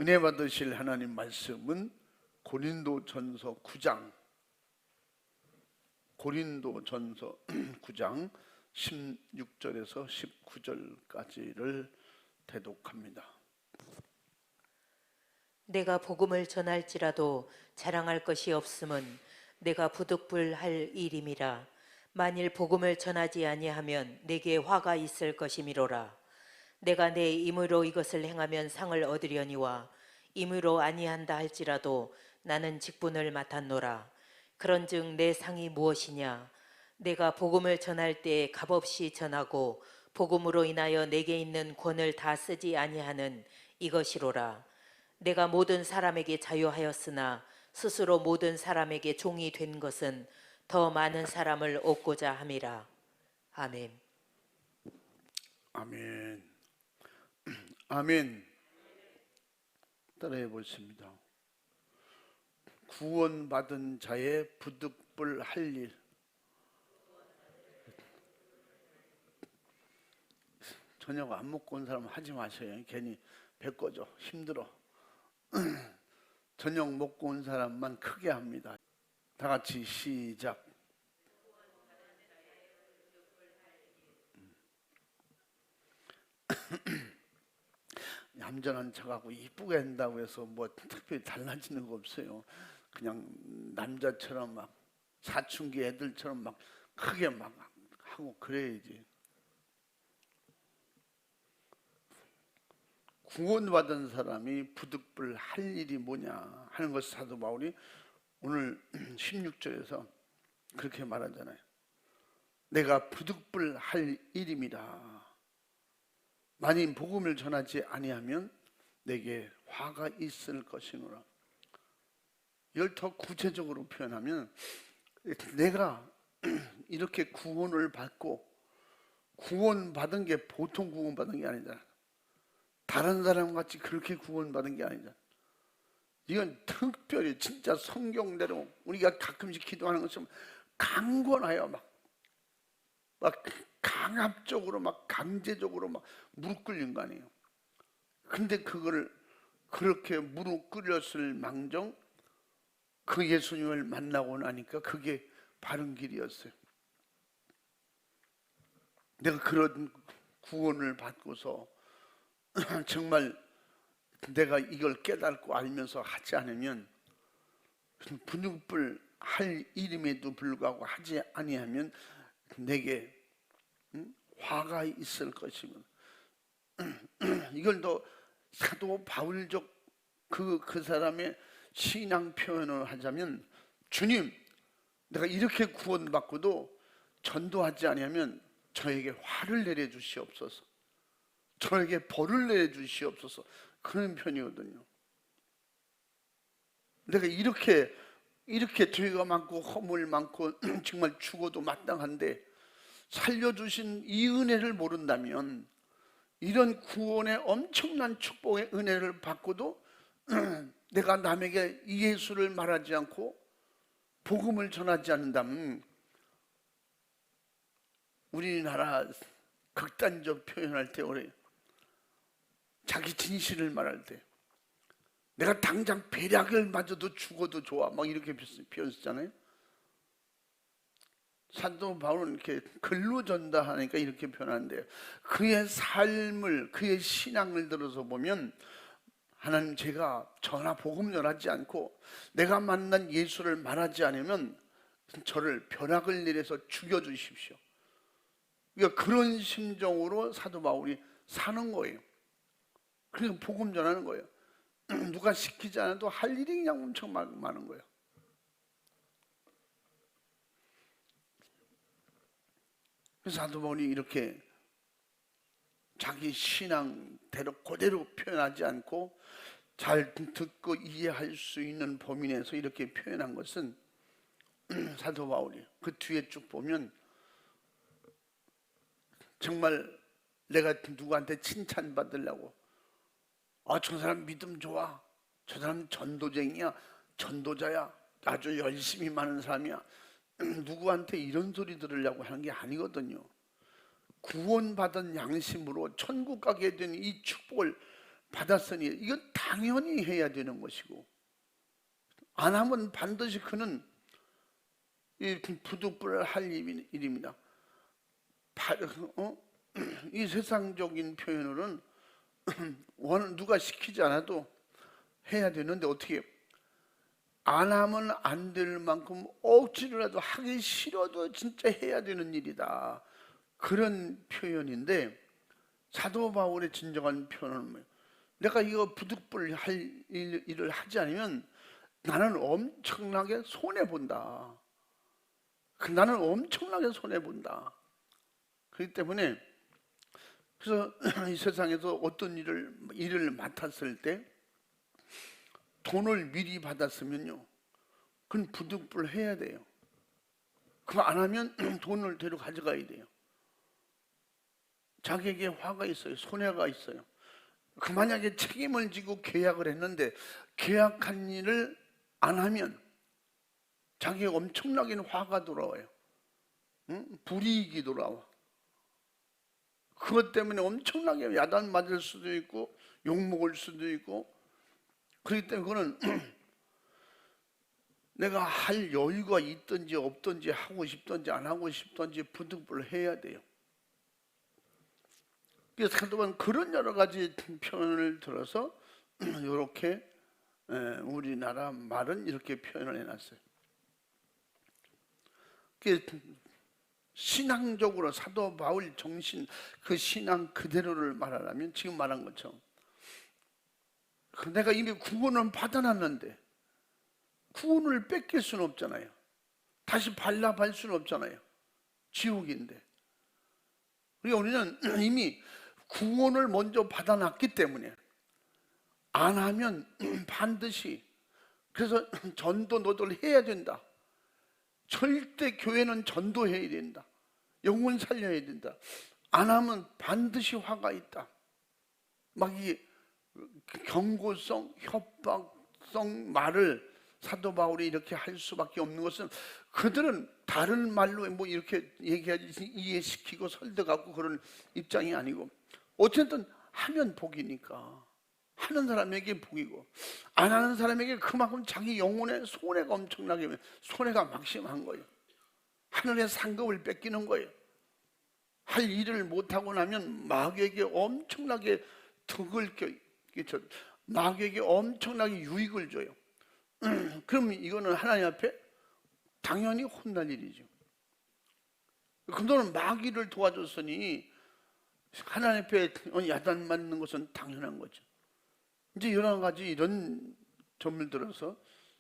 은혜 받으실 하나님 말씀은 고린도전서 9장 16절에서 19절까지를 대독합니다. 내가 복음을 전할지라도 자랑할 것이 없음은 내가 부득불할 일임이라. 만일 복음을 전하지 아니하면 내게 화가 있을 것이미로라. 내가 내 임의로 이것을 행하면 상을 얻으려니와 임의로 아니한다 할지라도 나는 직분을 맡았노라. 그런즉 내 상이 무엇이냐? 내가 복음을 전할 때 값없이 전하고 복음으로 인하여 내게 있는 권을 다 쓰지 아니하는 이것이로라. 내가 모든 사람에게 자유하였으나 스스로 모든 사람에게 종이 된 것은 더 많은 사람을 얻고자 함이라. 아멘. 아멘. 아멘. 따라해 보십니다. 구원받은 자의 부득불할 일. 저녁 안 먹고 온 사람 하지 마셔요. 괜히 배 꺼져. 힘들어. 저녁 먹고 온 사람만 크게 합니다. 다 같이 시작. 얌전한 척하고 이쁘게 한다고 해서 뭐 특별히 달라지는 거 없어요. 그냥 남자처럼 막 사춘기 애들처럼 막 크게 막 하고 그래야지. 구원받은 사람이 부득불 할 일이 뭐냐 하는 것을 사도 바울이 오늘 16절에서 그렇게 말하잖아요. 내가 부득불 할 일임이라. 만일 복음을 전하지 아니하면 내게 화가 있을 것이노라. 이걸 더 구체적으로 표현하면 내가 이렇게 구원을 받고 구원받은 게 보통 구원받은 게 아니잖아. 다른 사람같이 그렇게 구원받은 게 아니잖아. 이건 특별히 진짜 성경대로 우리가 가끔씩 기도하는 것처럼 강권하여 막 강압적으로 막 강제적으로 막 무릎 꿇린 거 아니에요. 근데 그거를 그렇게 무릎 꿇렸을 망정 그 예수님을 만나고 나니까 그게 바른 길이었어요. 내가 그런 구원을 받고서 정말 내가 이걸 깨닫고 알면서 하지 않으면 부득불 할 일임에도 불구하고 하지 아니하면 내게 화가 있을 것이고 이걸 더 사도 바울적 그 사람의 신앙 표현을 하자면 주님 내가 이렇게 구원받고도 전도하지 아니하면 저에게 화를 내려주시옵소서. 저에게 벌을 내려주시옵소서. 그런 편이거든요. 내가 이렇게 죄가 많고 허물 많고 정말 죽어도 마땅한데 살려주신 이 은혜를 모른다면 이런 구원의 엄청난 축복의 은혜를 받고도 내가 남에게 이 예수를 말하지 않고 복음을 전하지 않는다면 우리나라 극단적 표현할 때 그래요. 자기 진실을 말할 때 내가 당장 배략을 맞아도 죽어도 좋아 막 이렇게 표현 쓰잖아요. 사도 바울은 이렇게 글로 전달하니까 이렇게 표현하는데요. 그의 삶을 그의 신앙을 들어서 보면 하나님 제가 전하 복음 전하지 않고 내가 만난 예수를 말하지 않으면 저를 벼락을 내려서 죽여주십시오. 그러니까 그런 심정으로 사도 바울이 사는 거예요. 그래서 복음 전하는 거예요. 누가 시키지 않아도 할 일이 그냥 엄청 많은 거예요. 그래서 사도 바울이 이렇게 자기 신앙대로 그대로 표현하지 않고 잘 듣고 이해할 수 있는 범위 내에서 이렇게 표현한 것은 사도 바울이 그 뒤에 쭉 보면 정말 내가 누구한테 칭찬받으려고 저 사람 믿음 좋아, 저 사람 전도쟁이야, 전도자야, 아주 열심히 많은 사람이야, 누구한테 이런 소리 들으려고 하는 게 아니거든요. 구원받은 양심으로 천국 가게 된 이 축복을 받았으니 이건 당연히 해야 되는 것이고, 안 하면 반드시 그는 이 부득불할 일입니다. 이 세상적인 표현으로는 누가 시키지 않아도 해야 되는데, 어떻게 안 하면 안 될 만큼 억지로라도 하기 싫어도 진짜 해야 되는 일이다, 그런 표현인데, 사도 바울의 진정한 표현은 뭐예요? 내가 이거 부득불할 일을 하지 않으면 나는 엄청나게 손해본다. 나는 엄청나게 손해본다. 그렇기 때문에, 그래서 이 세상에서 어떤 일을 맡았을 때 돈을 미리 받았으면요, 그건 부득불해야 돼요. 그거 안 하면 돈을 데려 가져가야 돼요. 자기에게 화가 있어요. 손해가 있어요. 그 만약에 책임을 지고 계약을 했는데 계약한 일을 안 하면 자기에 엄청나게 화가 돌아와요. 불이익이 돌아와. 그것 때문에 엄청나게 야단 맞을 수도 있고 욕먹을 수도 있고, 그렇기 때문에 그거는 내가 할 여유가 있든지 없든지, 하고 싶든지 안 하고 싶든지 부득불해야 돼요. 그래서 사도는 그런 여러 가지 표현을 들어서 이렇게 우리나라 말은 이렇게 표현을 해놨어요. 신앙적으로 사도 바울 정신, 그 신앙 그대로를 말하라면 지금 말한 것처럼, 내가 이미 구원은 받아놨는데 구원을 뺏길 수는 없잖아요. 다시 발라발 수는 없잖아요. 지옥인데. 그러니까 우리는 이미 구원을 먼저 받아놨기 때문에 안 하면 반드시, 그래서 전도 노도를 해야 된다. 절대 교회는 전도해야 된다. 영혼 살려야 된다. 안 하면 반드시 화가 있다. 막 이 경고성, 협박성 말을 사도 바울이 이렇게 할 수밖에 없는 것은, 그들은 다른 말로 뭐 이렇게 얘기하지 이해시키고 설득하고 그런 입장이 아니고, 어쨌든 하면 복이니까 하는 사람에게 복이고, 안 하는 사람에게 그만큼 자기 영혼의 손해가 엄청나게, 손해가 막심한 거예요. 하늘의 상급을 뺏기는 거예요. 할 일을 못하고 나면 마귀에게 엄청나게 덕을 끼쳐, 마귀에게 엄청나게 유익을 줘요. 그럼 이거는 하나님 앞에 당연히 혼날 일이죠. 그들은 마귀를 도와줬으니 하나님 앞에 야단 맞는 것은 당연한 거죠. 이제 여러 가지 이런 점을 들어서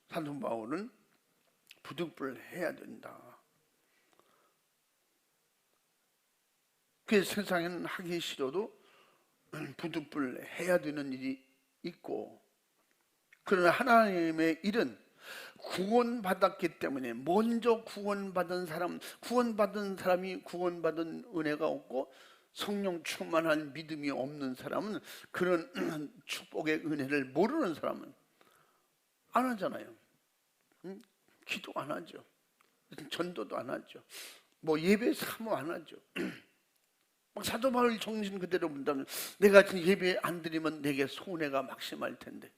사도 바울은 부득불해야 된다. 그 세상에는 하기 싫어도 부득불해야 되는 일이 있고, 그러나 하나님의 일은 구원받았기 때문에 먼저 구원받은 사람이 구원받은 은혜가 없고 성령 충만한 믿음이 없는 사람은, 그런 축복의 은혜를 모르는 사람은 안 하잖아요. 기도 안 하죠. 전도도 안 하죠. 뭐 예배 사모 안 하죠. 막 사도 바울 정신 그대로 본다면, 내가 예배 안 드리면 내게 손해가 막심할 텐데,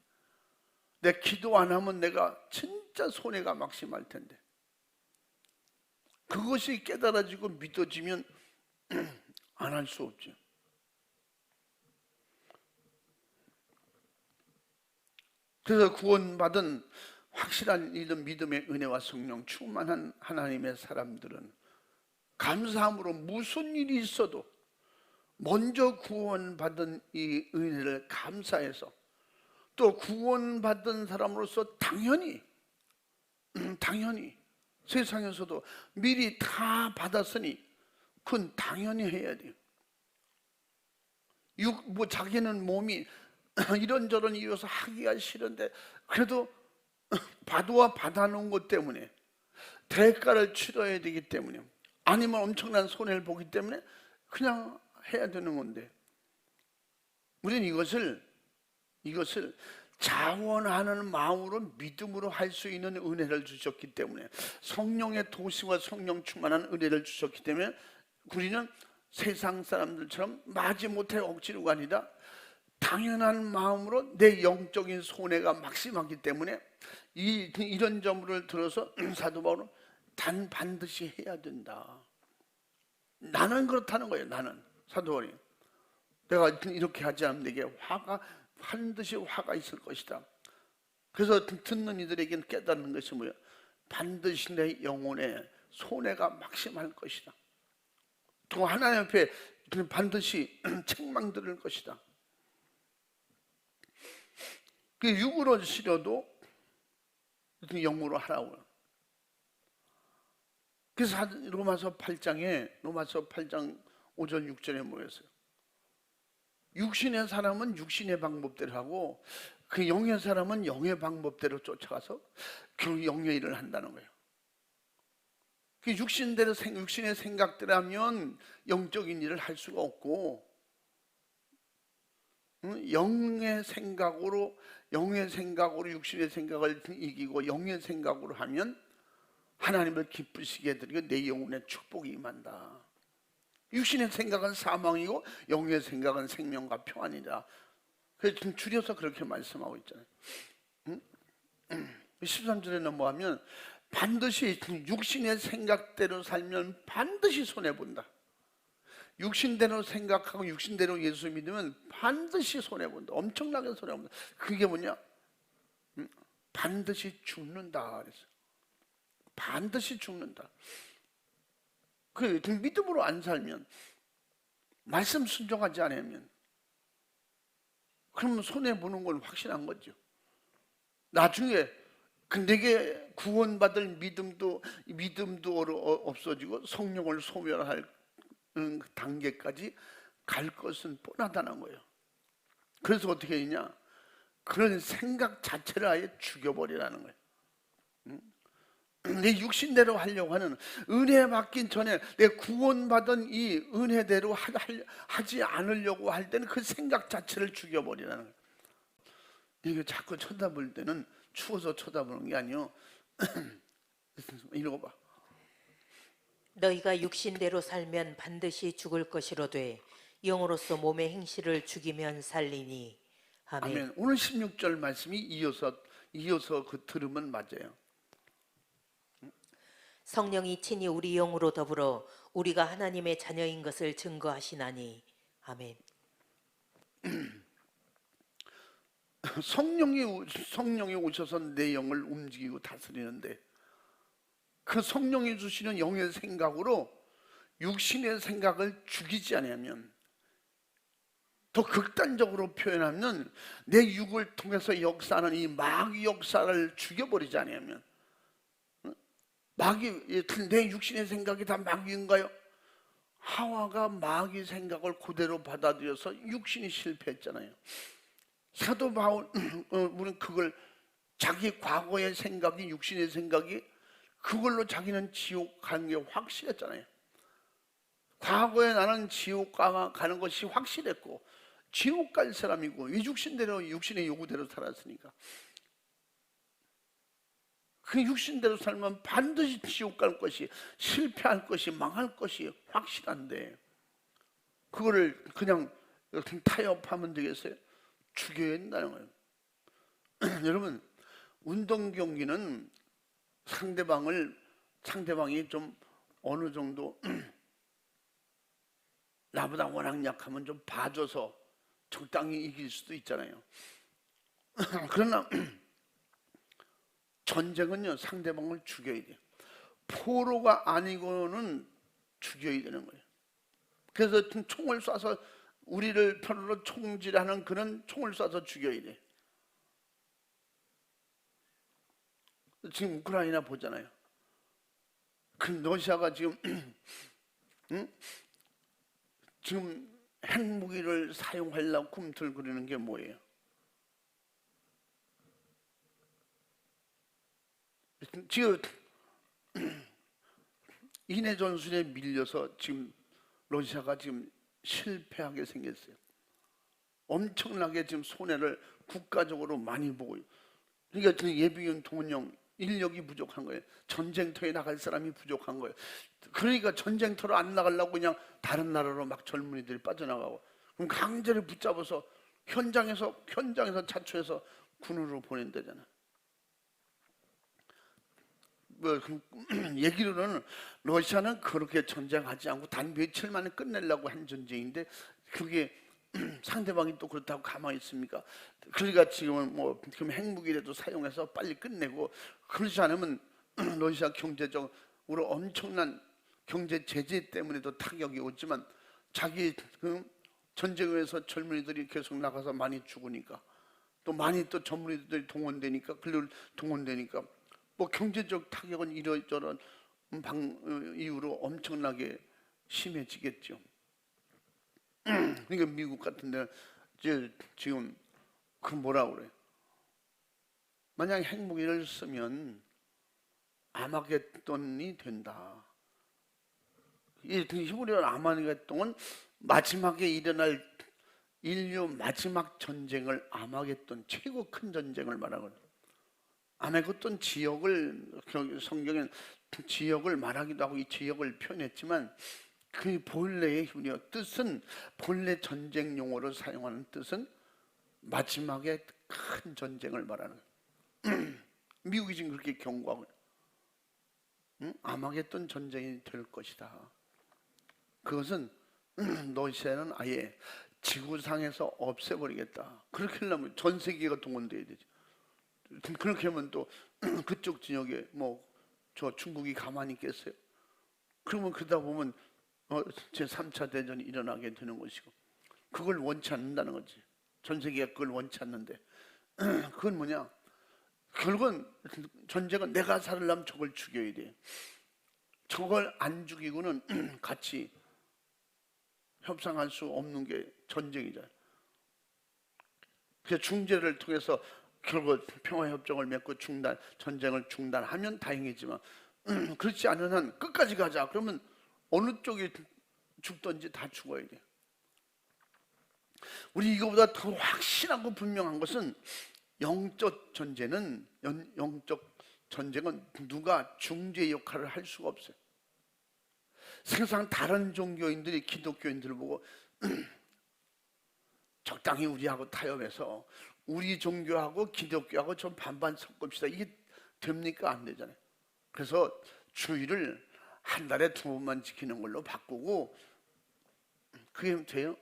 내 기도 안 하면 내가 진짜 손해가 막심할 텐데, 그것이 깨달아지고 믿어지면 안 할 수 없죠. 그래서 구원받은 확실한 이런 믿음의 은혜와 성령 충만한 하나님의 사람들은 감사함으로 무슨 일이 있어도 먼저 구원받은 이 은혜를 감사해서, 또 구원받은 사람으로서 당연히 세상에서도 미리 다 받았으니 그건 당연히 해야 돼요. 자기는 몸이 이런저런 이유에서 하기가 싫은데, 그래도 받아놓은 것 때문에 대가를 치러야 되기 때문에, 아니면 엄청난 손해를 보기 때문에 그냥 해야 되는 건데, 우리는 이것을 자원하는 마음으로 믿음으로 할 수 있는 은혜를 주셨기 때문에, 성령의 도시와 성령 충만한 은혜를 주셨기 때문에 우리는 세상 사람들처럼 마지못해 억지로가 아니라 당연한 마음으로 내 영적인 손해가 막심하기 때문에 이런 점을 들어서 사도 바울은 반드시 해야 된다. 나는 그렇다는 거예요. 나는 사도 바울이 내가 이렇게 하지 않으면 내게 반드시 화가 있을 것이다. 그래서 듣는 이들에게는 깨닫는 것이 뭐예요? 반드시 내 영혼에 손해가 막심할 것이다. 또 하나님 앞에 반드시 책망 들을 것이다. 그 육으로 싫어도 영으로 하라고요. 그래서 로마서 8장 5절 6절에 뭐였어요? 육신의 사람은 육신의 방법대로 하고 그 영의 사람은 영의 방법대로 쫓아가서 그 영의 일을 한다는 거예요. 그 육신의 생각대로 하면 영적인 일을 할 수가 없고, 영의 생각으로 육신의 생각을 이기고 영의 생각으로 하면 하나님을 기쁘시게 해드리고 내 영혼에 축복이 임한다. 육신의 생각은 사망이고 영의 생각은 생명과 평안이다. 그래서 좀 줄여서 그렇게 말씀하고 있잖아요. 13절에 넘어가면 반드시 육신의 생각대로 살면 반드시 손해본다. 육신대로 생각하고 육신대로 예수 믿으면 반드시 손해본다. 엄청나게 손해본다. 그게 뭐냐? 반드시 죽는다 그랬어요. 반드시 죽는다. 그 믿음으로 안 살면, 말씀 순종하지 않으면 그러면 손해보는 건 확실한 거죠. 나중에 내게 구원받을 믿음도 없어지고 성령을 소멸할 단계까지 갈 것은 뻔하다는 거예요. 그래서 어떻게 했냐? 그런 생각 자체를 아예 죽여버리라는 거예요. 내 육신대로 하려고 하는, 은혜 받긴 전에 내 구원받은 이 은혜대로 하지 않으려고 할 때는 그 생각 자체를 죽여버리라는 거예요. 이게 자꾸 쳐다볼 때는 추워서 쳐다보는 게 아니요. 읽어봐. 너희가 육신대로 살면 반드시 죽을 것이로되 영으로서 몸의 행실을 죽이면 살리니. 아멘. 아멘. 오늘 16절 말씀이 이어서 그 들으면 맞아요. 성령이 친히 우리 영으로 더불어 우리가 하나님의 자녀인 것을 증거하시나니. 아멘. 성령이 오셔서 내 영을 움직이고 다스리는데, 그 성령이 주시는 영의 생각으로 육신의 생각을 죽이지 않으면, 더 극단적으로 표현하면 내 육을 통해서 역사하는 이 마귀 역사를 죽여버리지 않으면, 내 육신의 생각이 다 마귀인가요? 하와가 마귀 생각을 그대로 받아들여서 육신이 실패했잖아요. 사도 바울, 우리는 그걸 자기 과거의 생각이, 육신의 생각이, 그걸로 자기는 지옥 가는 게 확실했잖아요. 과거에 나는 지옥 가는 것이 확실했고 지옥 갈 사람이고, 이 육신의 요구대로 살았으니까 그 육신대로 살면 반드시 지옥 갈 것이, 실패할 것이, 망할 것이 확실한데 그거를 그냥 타협하면 되겠어요? 죽여야 된다는 거예요. 여러분, 운동 경기는 상대방이 좀 어느 정도 나보다 워낙 약하면 좀 봐줘서 적당히 이길 수도 있잖아요. 그러나 전쟁은요, 상대방을 죽여야 돼요. 포로가 아니고는 죽여야 되는 거예요. 그래서 총을 쏴서 우리를 편으로 총질하는 그런 총을 쏴서 죽여야 돼. 지금 우크라이나 보잖아요. 그 러시아가 지금 지금 핵무기를 사용하려고 꿈틀거리는 게 뭐예요? 지금 인해 전술에 밀려서 지금 러시아가 지금 실패하게 생겼어요. 엄청나게 지금 손해를 국가적으로 많이 보고, 그러니까 지금 예비군 동원령 인력이 부족한 거예요. 전쟁터에 나갈 사람이 부족한 거예요. 그러니까 전쟁터로 안 나가려고 그냥 다른 나라로 막 젊은이들이 빠져나가고, 그럼 강제로 붙잡아서 현장에서 자초해서 군으로 보낸다잖아. 뭐 얘기로는 러시아는 그렇게 전쟁하지 않고 단 며칠 만에 끝내려고 한 전쟁인데 그게 상대방이 또 그렇다고 가만히 있습니까? 그러니까 지금은 뭐 지금 핵무기라도 사용해서 빨리 끝내고, 그렇지 않으면 러시아 경제적으로 엄청난 경제 제재 때문에도 타격이 오지만 자기 그 전쟁에서 젊은이들이 계속 나가서 많이 죽으니까, 또 많이 또 젊은이들이 동원되니까, 근로 동원되니까 뭐 경제적 타격은 이러저런 이유로 엄청나게 심해지겠죠. 그러니까 미국 같은 데는 이제 지금 그 뭐라 그래, 만약 핵무기를 쓰면 아마겟돈이 된다. 이 히브리어 아마겟돈은 마지막에 일어날 인류 마지막 전쟁을, 아마겟돈, 최고 큰 전쟁을 말하거든. 아마겟돈 지역을 성경엔 지역을 말하기도 하고 이 지역을 표현했지만 그 본래의 히브리어 뜻은, 본래 전쟁 용어로 사용하는 뜻은 마지막에 큰 전쟁을 말하는 거예요. 미국이 지금 그렇게 경고하고, 아마겟돈 전쟁이 될 것이다. 그것은 러시아는 아예 지구상에서 없애버리겠다. 그렇게 하려면 전 세계가 동원돼야 되죠. 그렇게 하면 또 그쪽 지역에 뭐 저 중국이 가만히 있겠어요? 그러면 그러다 보면 제3차 대전이 일어나게 되는 것이고, 그걸 원치 않는다는 거지. 전 세계가 그걸 원치 않는데, 그건 뭐냐? 결국은 전쟁은 내가 살려면 저걸 죽여야 돼. 저걸 안 죽이고는 같이 협상할 수 없는 게 전쟁이잖아요. 그래서 중재를 통해서 결국 평화협정을 맺고 전쟁을 중단하면 다행이지만, 그렇지 않은 한 끝까지 가자. 그러면 어느 쪽이 죽든지 다 죽어야 돼. 우리 이거보다 더 확실하고 분명한 것은 영적 전쟁은 누가 중재 역할을 할 수가 없어요. 세상 다른 종교인들이 기독교인들을 보고 적당히 우리하고 타협해서 우리 종교하고 기독교하고 좀 반반 섞읍시다. 이게 됩니까? 안 되잖아요. 그래서 주일을 한 달에 2번만 지키는 걸로 바꾸고, 그게 돼요?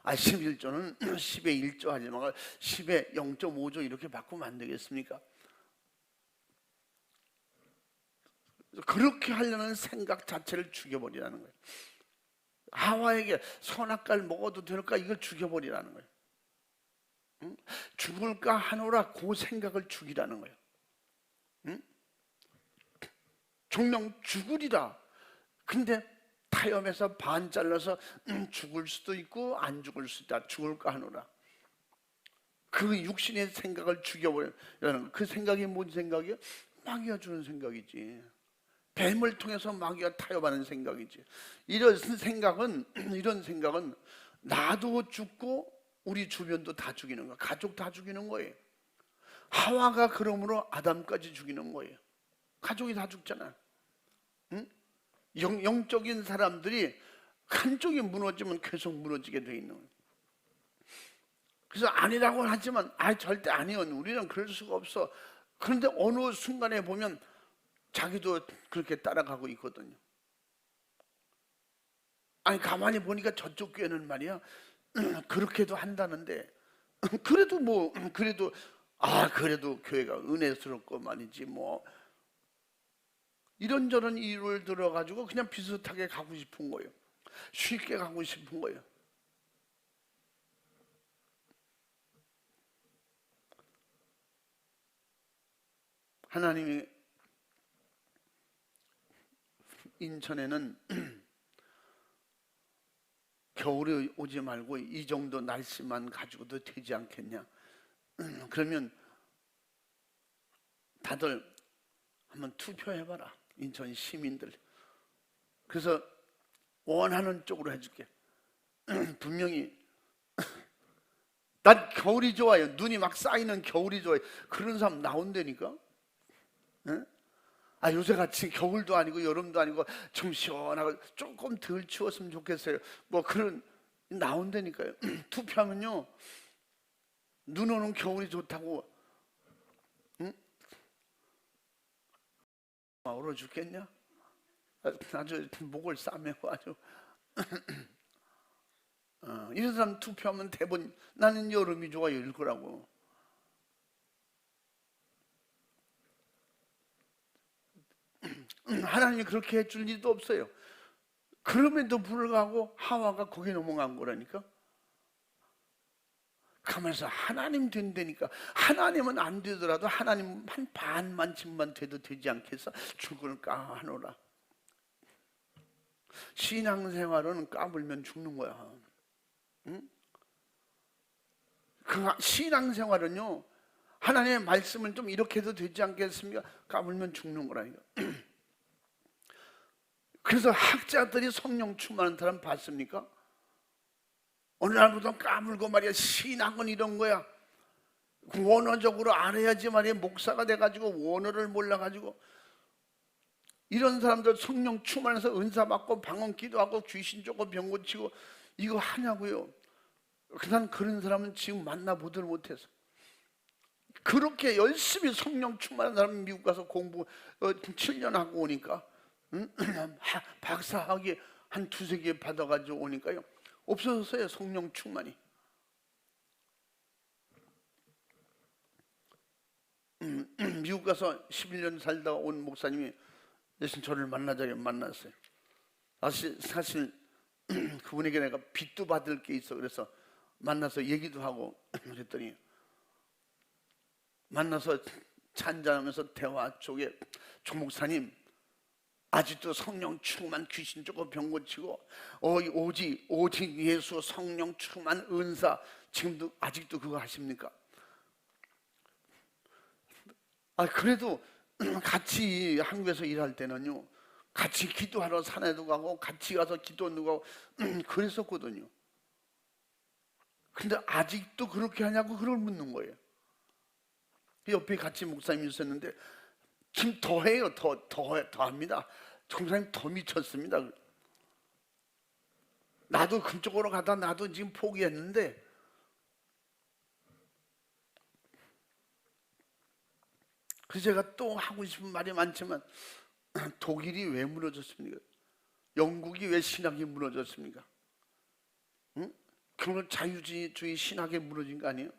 11조는 10의 1조 하지 말고 10의 0.5조 이렇게 바꾸면 안 되겠습니까? 그렇게 하려는 생각 자체를 죽여버리라는 거예요. 하와에게 선악과를 먹어도 될까? 이걸 죽여버리라는 거예요. 죽을까 하노라, 그 생각을 죽이라는 거예요. 정령 죽으리라. 근데 타협해서 반 잘라서 죽을 수도 있고 안 죽을 수도 있다. 죽을까 하노라. 그 육신의 생각을 죽여버리라는 거예요. 그 생각이 뭔 생각이에요? 마귀가 주는 생각이지. 뱀을 통해서 마귀가 타협하는 생각이지. 이런 생각은 나도 죽고 우리 주변도 다 죽이는 거야. 가족 다 죽이는 거예요. 하와가 그러므로 아담까지 죽이는 거예요. 가족이 다 죽잖아. 응? 영적인 사람들이 한쪽이 무너지면 계속 무너지게 돼 있는 거예요. 그래서 아니라고 하지만 절대 아니요. 우리는 그럴 수가 없어. 그런데 어느 순간에 보면 자기도 그렇게 따라가고 있거든요. 아니 가만히 보니까 저쪽 교회는 말이야 그렇게도 한다는데, 그래도 교회가 은혜스럽고 말이지, 뭐 이런저런 이유를 들어가지고 그냥 비슷하게 가고 싶은 거예요. 쉽게 가고 싶은 거예요. 하나님이 인천에는 겨울에 오지 말고 이 정도 날씨만 가지고도 되지 않겠냐? 그러면 다들 한번 투표해봐라, 인천 시민들. 그래서 원하는 쪽으로 해줄게. 분명히 난 겨울이 좋아요. 눈이 막 쌓이는 겨울이 좋아요. 그런 사람 나온다니까. 응? 요새같이 겨울도 아니고 여름도 아니고 좀 시원하고 조금 덜 추웠으면 좋겠어요. 뭐 그런 나온다니까요. 투표하면요 눈 오는 겨울이 좋다고, 응? 얼어 죽겠냐? 아주 목을 싸매고 아주. 이런 사람 투표하면 대부분 나는 여름이 좋아요 일 거라고. 하나님이 그렇게 해줄 일도 없어요. 그럼에도 불구하고 하와가 거기 넘어간 거라니까. 가면서 하나님 된다니까. 하나님은 안 되더라도 하나님 한 반만쯤만 돼도 되지 않겠어? 죽을까 하노라. 신앙생활은 까불면 죽는 거야. 응? 그 신앙생활은요, 하나님의 말씀을 좀 이렇게 해도 되지 않겠습니까? 까불면 죽는 거라니까. 그래서 학자들이 성령 충만한 사람 봤습니까? 어느 날부터 까불고 말이야. 신앙은 이런 거야. 원어적으로 알아야지 말이야. 목사가 돼가지고 원어를 몰라가지고. 이런 사람들 성령 충만해서 은사 받고 방언 기도하고 귀신 쫓고 병 고치고 이거 하냐고요. 난 그런 사람은 지금 만나보들 못해서. 그렇게 열심히 성령 충만한 사람이 미국 가서 공부 7년 하고 오니까, 응? 박사학위 한 두세 개 받아가지고 오니까요, 없어졌어요. 성령 충만이. 미국 가서 11년 살다 온 목사님이 대신 저를 만나자고 만났어요. 사실 그분에게 내가 빚도 받을 게 있어. 그래서 만나서 얘기도 하고 그랬더니, 만나서 찬장하면서 대화 쪽에, 조 목사님 아직도 성령 충만 귀신 쫓고 병 고치고 오직 예수 성령 충만 은사 지금도 아직도 그거 하십니까? 그래도 같이 한국에서 일할 때는요, 같이 기도하러 산에도 가고 같이 가서 기도하고 가고 그랬었거든요. 근데 아직도 그렇게 하냐고 그걸 묻는 거예요. 옆에 같이 목사님이 있었는데 지금 더해요. 더합니다. 목사님 더 미쳤습니다. 나도 그쪽으로 가다 나도 지금 포기했는데, 그래서 제가 또 하고 싶은 말이 많지만, 독일이 왜 무너졌습니까? 영국이 왜 신학이 무너졌습니까? 응? 그건 자유주의 신학에 무너진 거 아니에요?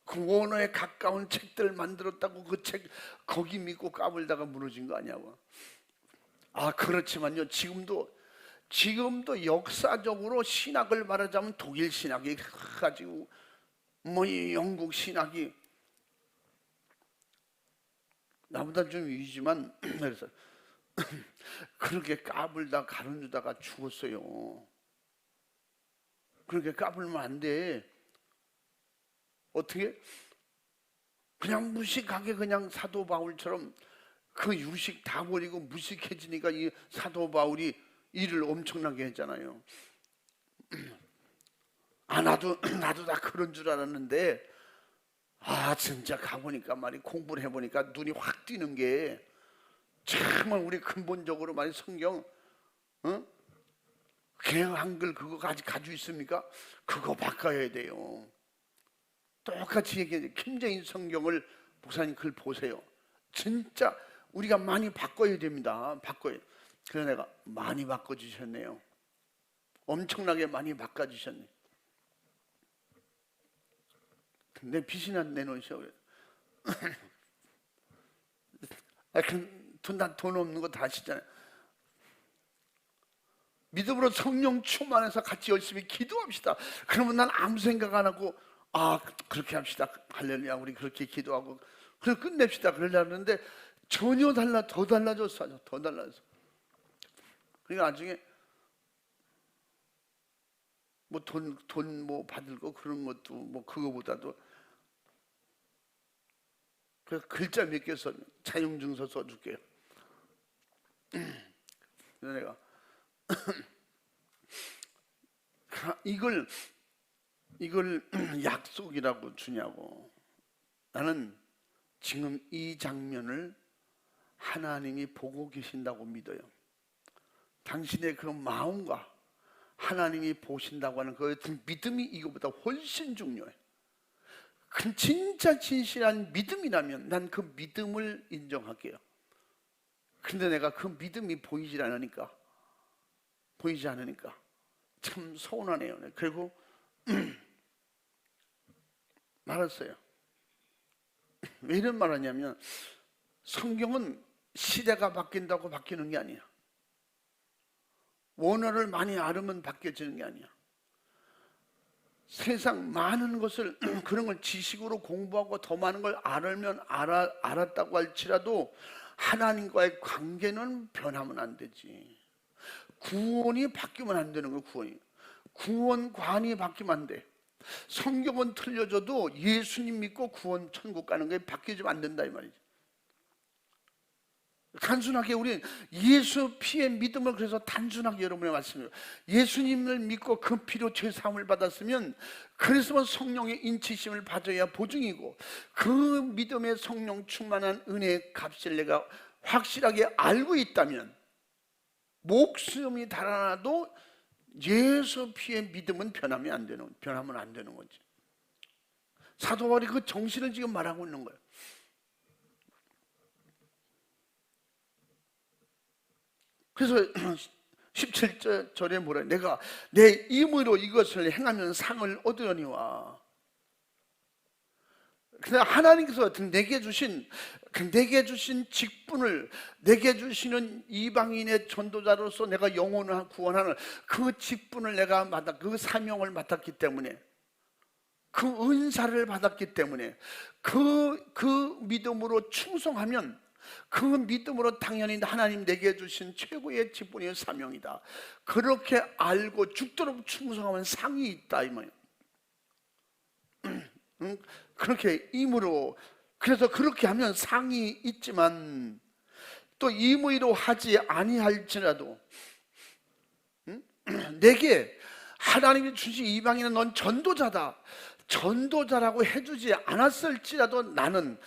그 원어에 가까운 책들 만들었다고 그 책 거기 믿고 까불다가 무너진 거 아니냐고. 그렇지만요, 지금도 역사적으로 신학을 말하자면 독일 신학이 가지고 이 영국 신학이 나보다 좀 위지만 그래서 그렇게 까불다 가르누다가 죽었어요. 그렇게 까불면 안 돼. 어떻게? 그냥 무식하게 그냥 사도 바울처럼 그 유식 다 버리고 무식해지니까 이 사도 바울이 일을 엄청나게 했잖아요. 나도 다 그런 줄 알았는데, 진짜 가보니까 말이 공부를 해보니까 눈이 확 띄는 게, 정말 우리 근본적으로 말이 성경, 개혁 한글 그거 아직 가지고 있습니까? 그거 바꿔야 돼요. 똑같이 얘기해. 김정인 성경을 목사님 글 보세요. 진짜 우리가 많이 바꿔야 됩니다. 바꿔야. 그래서 내가 많이 바꿔주셨네요. 엄청나게 많이 바꿔주셨네. 내 빚이나 내놓으셔. 돈 없는 거 다 아시잖아요. 믿음으로 성령 충만해서 같이 열심히 기도합시다. 그러면 난 아무 생각 안 하고, 그렇게 합시다. 할렐루야, 우리 그렇게 기도하고 그래 끝냅시다. 그러려고 하는데 전혀 더 달라졌어. 더 달라졌어. 그러니까 나중에 돈 받을 거 그런 것도 그거보다도 그 글자 몇 개 써, 차용증서 써줄게요. 그래서 내가 이걸 약속이라고 주냐고. 나는 지금 이 장면을 하나님이 보고 계신다고 믿어요. 당신의 그 마음과 하나님이 보신다고 하는 그 믿음이 이거보다 훨씬 중요해. 그 진짜 진실한 믿음이라면 난 그 믿음을 인정할게요. 근데 내가 그 믿음이 보이지 않으니까 참 서운하네요. 그리고 말았어요. 왜 이런 말 하냐면, 성경은 시대가 바뀐다고 바뀌는 게 아니야. 원어를 많이 알으면 바뀌어지는 게 아니야. 세상 많은 것을 그런 걸 지식으로 공부하고 더 많은 걸 알았다고 할지라도 하나님과의 관계는 변하면 안 되지. 구원이 바뀌면 안 되는 거야. 구원관이 바뀌면 안 돼. 성경은 틀려져도 예수님 믿고 구원 천국 가는 게 바뀌지 안 된다 이 말이지. 단순하게 우리 예수 피의 믿음을, 그래서 단순하게 여러분의 말씀이에요. 예수님을 믿고 그 피로 죄 사함을 받았으면, 그래서 성령의 인치심을 받아야 보증이고, 그 믿음의 성령 충만한 은혜의 값을 내가 확실하게 알고 있다면 목숨이 달아나도 예수 피의 믿음은 변하면 안 되는 거지. 사도 바울이 그 정신을 지금 말하고 있는 거예요. 그래서 17절에 뭐래? 내가 내 힘으로 이것을 행하면 상을 얻으려니와. 그냥 하나님께서 내게 주신 직분을, 내게 주시는 이방인의 전도자로서 내가 영혼을 구원하는 그 직분을 내가 그 사명을 맡았기 때문에, 그 은사를 받았기 때문에 그 믿음으로 충성하면, 그 믿음으로 당연히 하나님 내게 주신 최고의 직분의 사명이다. 그렇게 알고 죽도록 충성하면 상이 있다 이 말이에요. 그렇게 임으로, 그래서 그렇게 하면 상이 있지만, 또 임의로 하지 아니할지라도 내게 하나님이 주신 이방인은 넌 전도자라고 해주지 않았을지라도 나는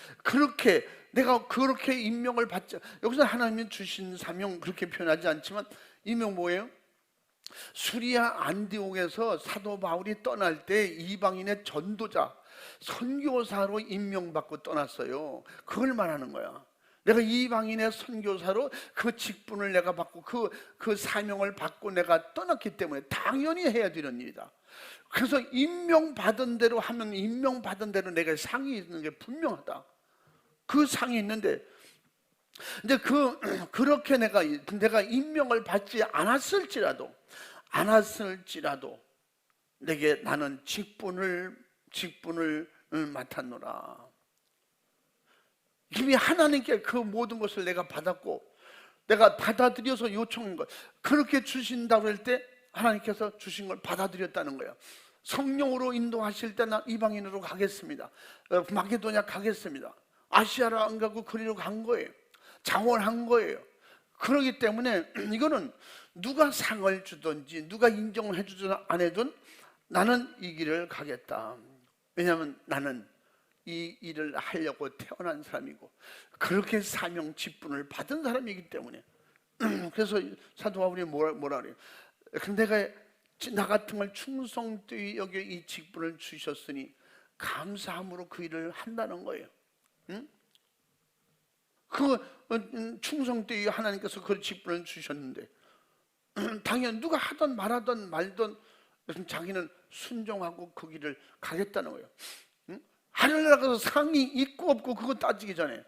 내가 그렇게 임명을 받지. 여기서 하나님이 주신 사명 그렇게 표현하지 않지만, 임명 뭐예요? 수리아 안디옥에서 사도 바울이 떠날 때 이방인의 전도자, 선교사로 임명받고 떠났어요. 그걸 말하는 거야. 내가 이방인의 선교사로 그 직분을 내가 받고 그 사명을 받고 내가 떠났기 때문에 당연히 해야 되는 일이다. 그래서 임명받은 대로 하면 임명받은 대로 내가 상이 있는 게 분명하다. 그 상이 있는데, 근데 그렇게 내가 임명을 받지 않았을지라도 내게 나는 직분을 맡았노라. 이미 하나님께 그 모든 것을 내가 받았고, 내가 받아들여서 요청한 것, 그렇게 주신다고 할 때 하나님께서 주신 걸 받아들였다는 거예요. 성령으로 인도하실 때 나 이방인으로 가겠습니다. 마게도냐 가겠습니다. 아시아로 안 가고 그리로 간 거예요. 장원한 거예요. 그렇기 때문에 이거는 누가 상을 주든지 누가 인정을 해주든 안 해든 나는 이 길을 가겠다. 왜냐하면 나는 이 일을 하려고 태어난 사람이고 그렇게 사명 직분을 받은 사람이기 때문에. 그래서 사도 바울이 뭐라 그래요? 내가 나 같은 걸 충성되이 여겨 이 직분을 주셨으니 감사함으로 그 일을 한다는 거예요. 응? 충성되이 하나님께서 그 직분을 주셨는데 당연히 누가 하든 말든 자기는 순종하고 그 길을 가겠다는 거예요. 응? 하늘나라에서 상이 있고 없고 그거 따지기 전에.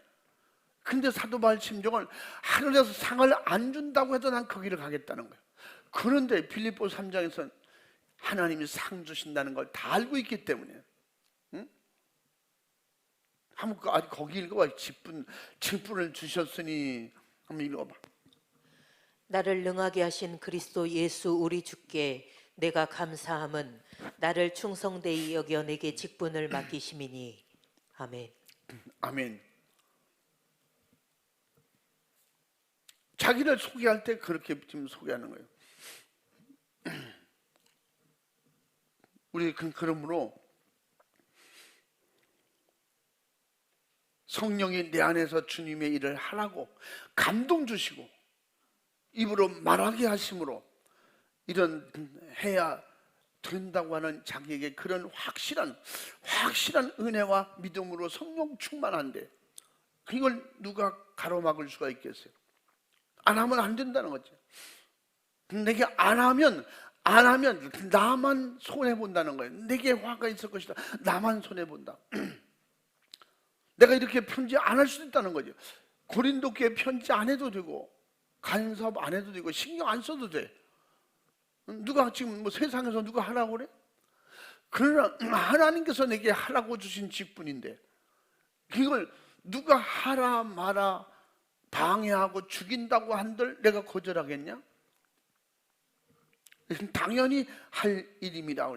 근데 사도 바울 심정은 하늘에서 상을 안 준다고 해도 난 그 길을 가겠다는 거예요. 그런데 빌립보 3장에서는 하나님이 상 주신다는 걸 다 알고 있기 때문에. 응? 한번 거기 읽어봐. 직분을 주셨으니 한번 읽어봐. 나를 능하게 하신 그리스도 예수 우리 주께 내가 감사함은 나를 충성되이 여겨 내게 직분을 맡기심이니. 아멘. 아멘. 자기를 소개할 때 그렇게 지금 소개하는 거예요. 우리 그러므로 성령이 내 안에서 주님의 일을 하라고 감동 주시고 입으로 말하게 하심으로 이런 해야 된다고 하는 자기에게 그런 확실한 은혜와 믿음으로 성령 충만한데 이걸 누가 가로막을 수가 있겠어요? 안 하면 안 된다는 거죠. 내게 안 하면 나만 손해 본다는 거예요. 내게 화가 있을 것이다. 나만 손해 본다. 내가 이렇게 편지 안 할 수도 있다는 거죠. 고린도 교회 편지 안 해도 되고 간섭 안 해도 되고 신경 안 써도 돼. 누가 지금 뭐 세상에서 누가 하라고 그래? 그러나 하나님께서 내게 하라고 주신 직분인데 이걸 누가 하라 마라 방해하고 죽인다고 한들 내가 거절하겠냐? 당연히 할 일입니다.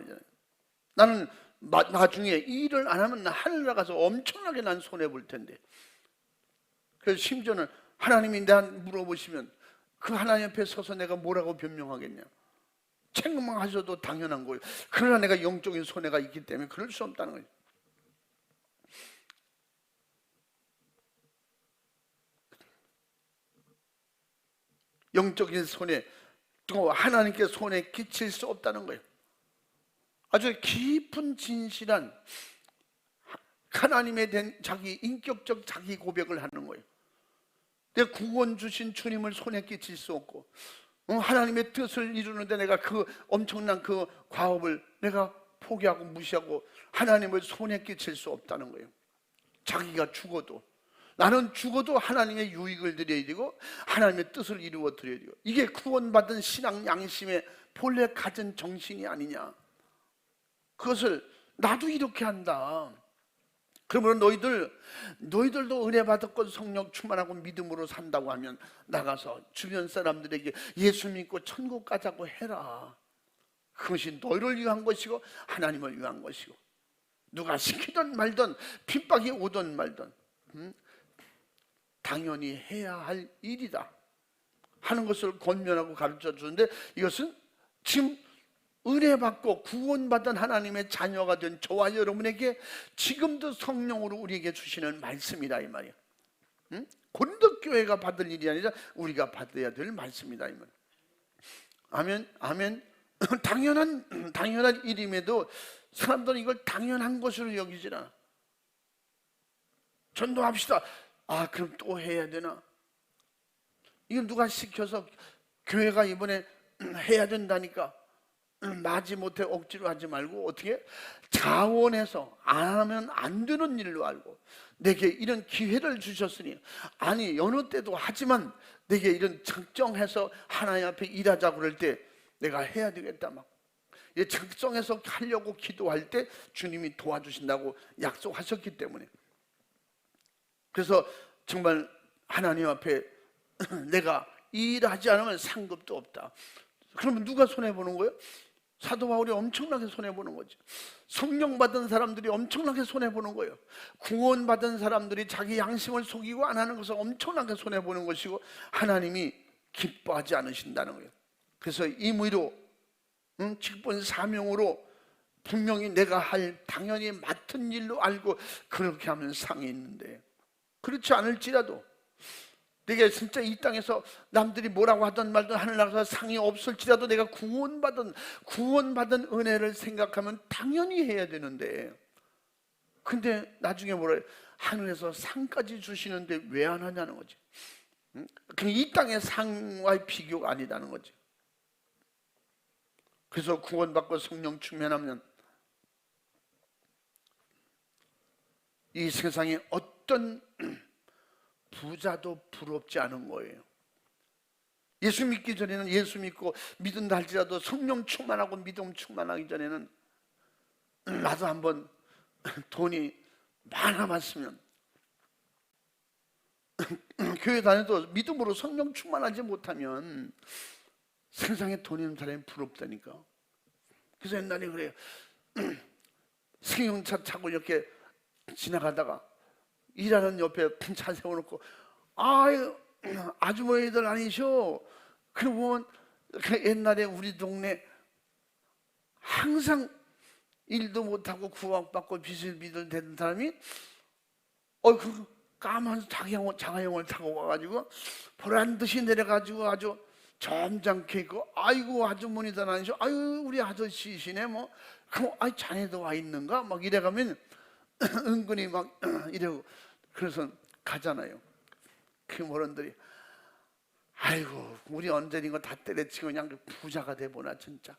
나는 나중에 이 일을 안 하면 나 하늘 나가서 엄청나게 난 손해 볼 텐데. 그래서 심지어는 하나님이 나한테 물어보시면 그 하나님 앞에 서서 내가 뭐라고 변명하겠냐? 책망하셔도 당연한 거예요. 그러나 내가 영적인 손해가 있기 때문에 그럴 수 없다는 거예요. 영적인 손해, 또 하나님께 손해 끼칠 수 없다는 거예요. 아주 깊은 진실한 하나님에 대한 자기 인격적 자기 고백을 하는 거예요. 내 구원 주신 주님을 손에 끼칠 수 없고 하나님의 뜻을 이루는데 내가 그 엄청난 그 과업을 내가 포기하고 무시하고 하나님을 손에 끼칠 수 없다는 거예요. 자기가 죽어도 나는 죽어도 하나님의 유익을 드려야 되고 하나님의 뜻을 이루어 드려야 되고 이게 구원받은 신앙 양심의 본래 가진 정신이 아니냐. 그것을 나도 이렇게 한다. 그러면 너희들도 은혜 받았고 성령 충만하고 믿음으로 산다고 하면 나가서 주변 사람들에게 예수 믿고 천국 가자고 해라. 그것이 너희를 위한 것이고 하나님을 위한 것이고 누가 시키든 말든 핍박이 오든 말든 당연히 해야 할 일이다 하는 것을 권면하고 가르쳐 주는데 이것은 지금 은혜 받고 구원받은 하나님의 자녀가 된 저와 여러분에게 지금도 성령으로 우리에게 주시는 말씀이다 이 말이야. 고린도 교회가 받을 일이 아니라 우리가 받아야 될 말씀이다 이 말이야. 아멘, 아멘. 당연한 일임에도 사람들은 이걸 당연한 것으로 여기질 않아. 전도합시다. 아, 그럼 또 해야 되나? 이걸 누가 시켜서 교회가 이번에 해야 된다니까 마지못해 억지로 하지 말고 어떻게 자원해서 안 하면 안 되는 일로 알고 내게 이런 기회를 주셨으니 아니 여느 때도 하지만 내게 이런 작정해서 하나님 앞에 일하자고 그럴 때 내가 해야 되겠다 막 작정해서 하려고 기도할 때 주님이 도와주신다고 약속하셨기 때문에 그래서 정말 하나님 앞에 내가 이 일을 하지 않으면 상급도 없다. 그러면 누가 손해보는 거예요? 사도 바울이 엄청나게 손해보는 거죠. 성령 받은 사람들이 엄청나게 손해보는 거예요. 구원받은 사람들이 자기 양심을 속이고 안 하는 것을 엄청나게 손해보는 것이고 하나님이 기뻐하지 않으신다는 거예요. 그래서 임의로 직분 사명으로 분명히 내가 할 당연히 맡은 일로 알고 그렇게 하면 상이 있는데 그렇지 않을지라도 내가 진짜 이 땅에서 남들이 뭐라고 하든 말든 하늘 나가서 상이 없을지라도 내가 구원받은 은혜를 생각하면 당연히 해야 되는데 근데 나중에 뭐라 해요? 하늘에서 상까지 주시는데 왜 안 하냐는 거지. 이 땅의 상과의 비교가 아니다는 거지. 그래서 구원받고 성령 충만하면 이 세상에 어떤 부자도 부럽지 않은 거예요. 예수 믿기 전에는 예수 믿고 믿은다 할지라도 성령 충만하고 믿음 충만하기 전에는 나도 한번 돈이 많아봤으면 교회 다녀도 믿음으로 성령 충만하지 못하면 세상에 돈 있는 사람이 부럽다니까. 그래서 옛날에 그래요. 승용차 타고 이렇게 지나가다가 일하는 옆에 차 세워놓고 아유 아주머니들 아니셔. 그러고 보면 옛날에 우리 동네 항상 일도 못하고 구박받고 비실비실 대는 사람이 그 까만 자가용을 타고 와가지고 보란듯이 내려가지고 아주 점잖게 있고, 아이고 아주머니도 아니셔, 아유 우리 아저씨시네 뭐, 그럼 아 자네도 와 있는가 막 이래가면 은근히 막 이러고, 그래서 가잖아요. 그 어른들이 아이고 우리 언제인가 다 때려치고 그냥 부자가 돼보나 진짜.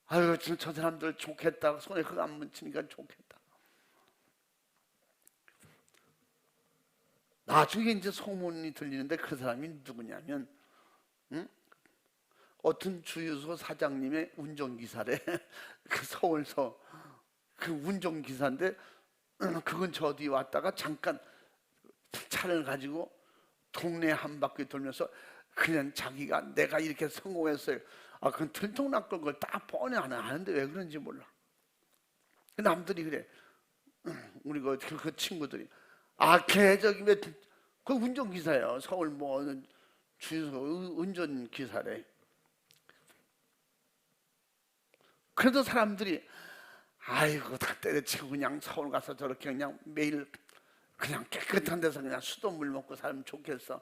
아유 저 사람들 좋겠다, 손에 그거 안 묻히니까 좋겠다. 나중에 이제 소문이 들리는데 그 사람이 누구냐면, 응? 어떤 주유소 사장님의 운전기사래. 그 서울서 그 운전기사인데, 그건 저 어디 왔다가 잠깐 차를 가지고 동네 한 바퀴 돌면서 그냥 자기가 내가 이렇게 성공했어요. 아, 그건 들통날걸 걸 딱 뻔히 아는데 왜 그런지 몰라. 남들이 그래. 우리 그 친구들이 아, 걔 저기 그 운전기사예요. 서울 뭐 주유소 운전기사래. 그래도 사람들이 아이고 다 때려치고 그냥 서울 가서 저렇게 그냥 매일 그냥 깨끗한 데서 그냥 수돗물 먹고 살면 좋겠어.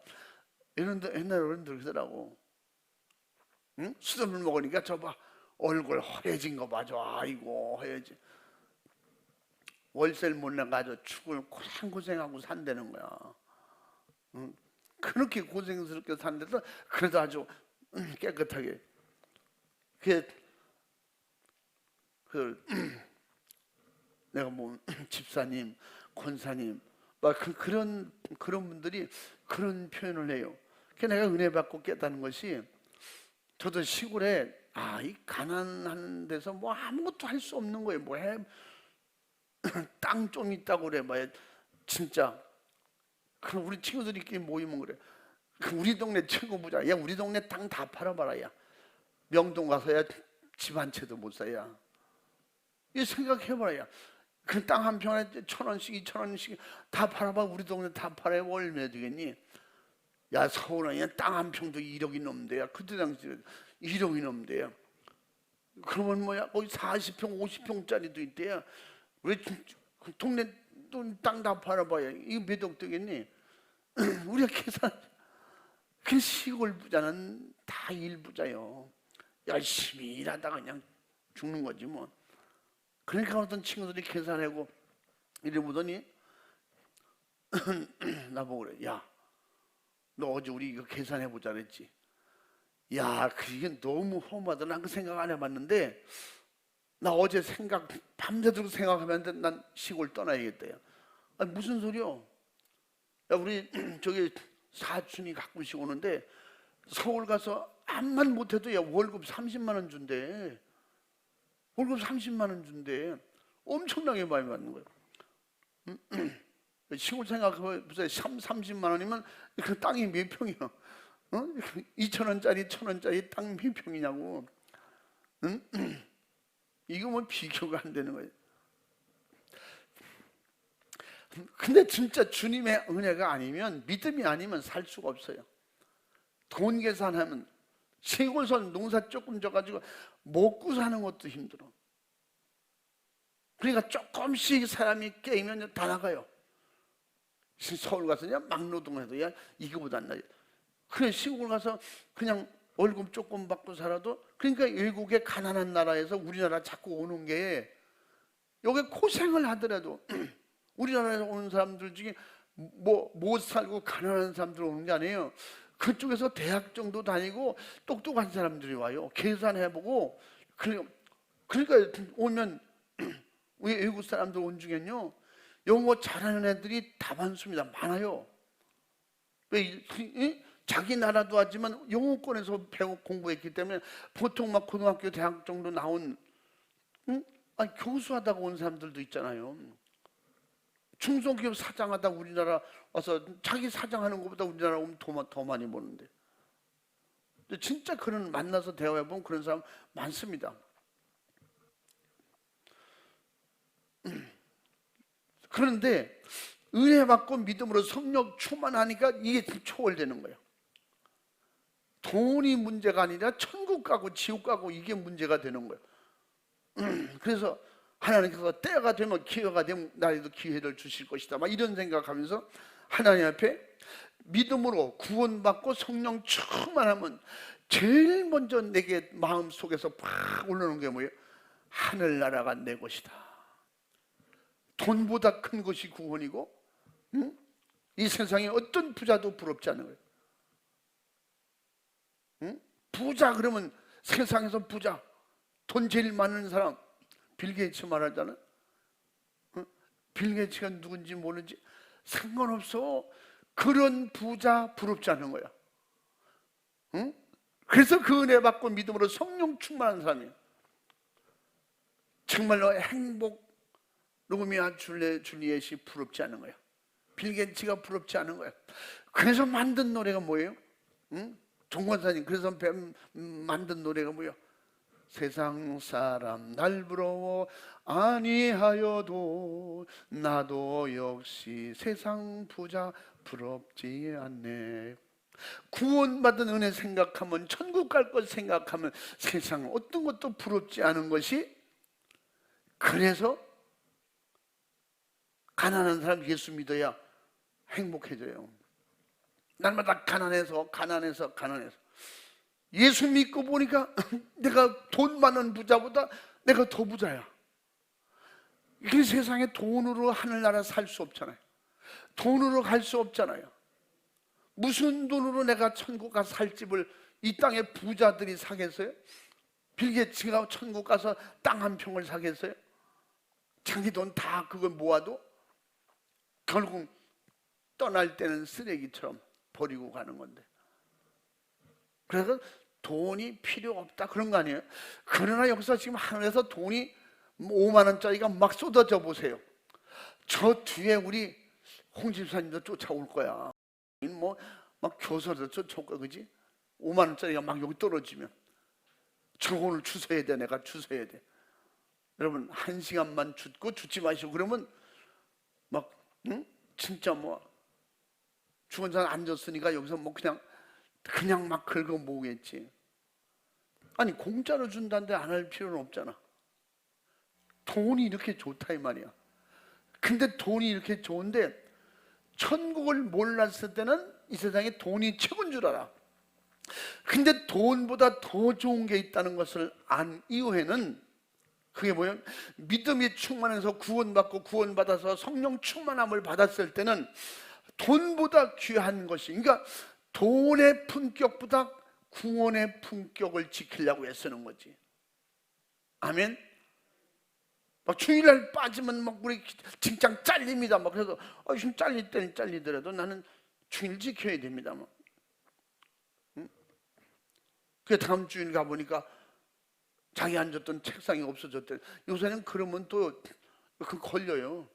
이런데 옛날 어른들 그러더라고. 응? 수돗물 먹으니까 저봐 얼굴 허해진 거 봐줘. 아이고 허해지. 월세를 못 내가지고 죽을 고생하고 산다는 거야. 응? 그렇게 고생스럽게 산데도 그래도 아주 깨끗하게. 그 내가 뭐 집사님, 권사님, 막 그런 분들이 그런 표현을 해요. 그래서 내가 은혜 받고 깨닫는 것이, 저도 시골에 이 가난한 데서 뭐 아무것도 할 수 없는 거예요. 뭐 해 땅 좀 있다고 그래 뭐 진짜. 그럼 우리 친구들끼리 모이면 그래. 우리 동네 최고 부자. 야 우리 동네 땅 다 팔아봐라. 야 명동 가서야 집 한 채도 못 사야. 이 생각해봐라. 그 땅 한 평에 1,000원씩 2,000원씩 다 팔아봐. 우리 동네 다 팔아야 얼마나 되겠니? 야 서울은 땅 한 평도 1억이 넘는데야. 그때 당시에 1억이 넘는데야. 그러면 뭐야 거기 40평 50평짜리도 있대야. 우리 동네 땅 다 팔아봐야 이거 몇 억 되겠니? 우리가 계산. 그 시골 부자는 다 일부자요. 열심히 일하다가 그냥 죽는 거지 뭐. 그러니까 어떤 친구들이 계산하고 이래 보더니 나보고 그래. 야 너 어제 우리 이거 계산해보자 그랬지. 야 그게 너무 험하다. 난 그 생각 안 해봤는데 나 어제 밤새도록 생각하면서 난 시골 떠나야겠다. 야. 아니, 무슨 소리야? 야 우리 저기 사촌이 가끔씩 오는데 서울 가서 암만 못해도 야 월급 30만 원 준대. 월급 30만 원 준대. 엄청나게 많이 받는 거야. 시골 생각해보세요. 30만 원이면 그 땅이 몇 평이야? 2,000원짜리 1,000원짜리 땅 몇 평이냐고. 응? 이거 뭐 비교가 안 되는 거예요. 근데 진짜 주님의 은혜가 아니면, 믿음이 아니면 살 수가 없어요. 돈 계산하면 시골선 농사 조금 져가지고 먹고 사는 것도 힘들어. 그러니까 조금씩 사람이 깨이면 다 나가요. 서울 가서 그냥 막노동해도 야 이거보다 안 나요. 그래 시골 가서 그냥 월급 조금 받고 살아도, 그러니까 외국의 가난한 나라에서 우리나라 자꾸 오는 게, 여기 고생을 하더라도 우리나라에서 오는 사람들 중에 뭐 못 살고 가난한 사람들 오는 게 아니에요. 그쪽에서 대학 정도 다니고 똑똑한 사람들이 와요. 계산해보고. 그러니까 오면 외국 사람들 온 중엔요 영어 잘하는 애들이 다 많습니다. 많아요. 왜 자기 나라도 하지만 영어권에서 공부했기 때문에 보통 막 고등학교 대학 정도 나온 교수하다가 온 사람들도 있잖아요. 중소기업 사장하다 우리나라 와서 자기 사장하는 것보다 우리나라 오면 더 많이 버는데. 진짜 그런 만나서 대화해보면 그런 사람 많습니다. 그런데 은혜 받고 믿음으로 성령 충만하니까 이게 초월되는 거예요. 돈이 문제가 아니라 천국 가고 지옥 가고 이게 문제가 되는 거예요. 그래서 하나님께서 때가 되면 기회가 되면 나에도 기회를 주실 것이다 막 이런 생각하면서 하나님 앞에 믿음으로 구원받고 성령 충만하면 제일 먼저 내게 마음속에서 팍 올라오는 게 뭐예요? 하늘나라가 내 것이다. 돈보다 큰 것이 구원이고, 응? 이 세상에 어떤 부자도 부럽지 않은 거예요. 응? 부자 그러면 세상에서 부자, 돈 제일 많은 사람 빌 게이츠 말하잖아. 응? 빌 게이츠가 누군지 모르지 상관없어. 그런 부자 부럽지 않은 거야. 응? 그래서 그 은혜 받고 믿음으로 성령 충만한 사람이에요. 정말로 행복 로미아 줄리엣이 부럽지 않은 거야. 빌 게이츠가 부럽지 않은 거야. 그래서 만든 노래가 뭐예요? 응? 종관사님 그래서 만든 노래가 뭐예요? 세상 사람 날 부러워 아니하여도 나도 역시 세상 부자 부럽지 않네. 구원받은 은혜 생각하면, 천국 갈 것 생각하면 세상 어떤 것도 부럽지 않은 것이, 그래서 가난한 사람 예수 믿어야 행복해져요. 날마다 가난해서 예수 믿고 보니까 내가 돈 많은 부자보다 내가 더 부자야. 이 세상에 돈으로 하늘나라 살 수 없잖아요. 돈으로 갈 수 없잖아요. 무슨 돈으로 내가 천국 가서 살 집을 이 땅의 부자들이 사겠어요? 빌 게이츠가 천국 가서 땅 한 평을 사겠어요? 자기 돈 다 그걸 모아도 결국 떠날 때는 쓰레기처럼 버리고 가는 건데. 그래서 돈이 필요 없다 그런 거 아니에요? 그러나 여기서 지금 하늘에서 돈이 5만 원짜리가 막 쏟아져 보세요. 저 뒤에 우리 홍 집사님도 쫓아올 거야. 뭐 막 교서도 쫓아올 거야, 그지? 5만 원짜리가 막 여기 떨어지면 저거를 주워야 돼, 내가 주워야 돼. 여러분 1시간만 죽고 죽지 마시고 그러면 막 응? 진짜 뭐 죽은 사람 앉았으니까 여기서 뭐 그냥 막 긁어 모으겠지. 아니 공짜로 준다는데 안 할 필요는 없잖아. 돈이 이렇게 좋다 이 말이야. 근데 돈이 이렇게 좋은데 천국을 몰랐을 때는 이 세상에 돈이 최고인 줄 알아. 근데 돈보다 더 좋은 게 있다는 것을 안 이후에는, 그게 뭐예요? 믿음이 충만해서 구원받아서 성령 충만함을 받았을 때는 돈보다 귀한 것이, 그러니까 돈의 품격보다 구원의 품격을 지키려고 애쓰는 거지. 아멘. 막 주일날 빠지면 막 우리 직장 잘립니다. 막 그래서 지금 잘릴 때는 잘리더라도 나는 주일 지켜야 됩니다. 막. 응? 그 다음 주일 가 보니까 자기 앉았던 책상이 없어졌대. 요새는 그러면 또 그 걸려요.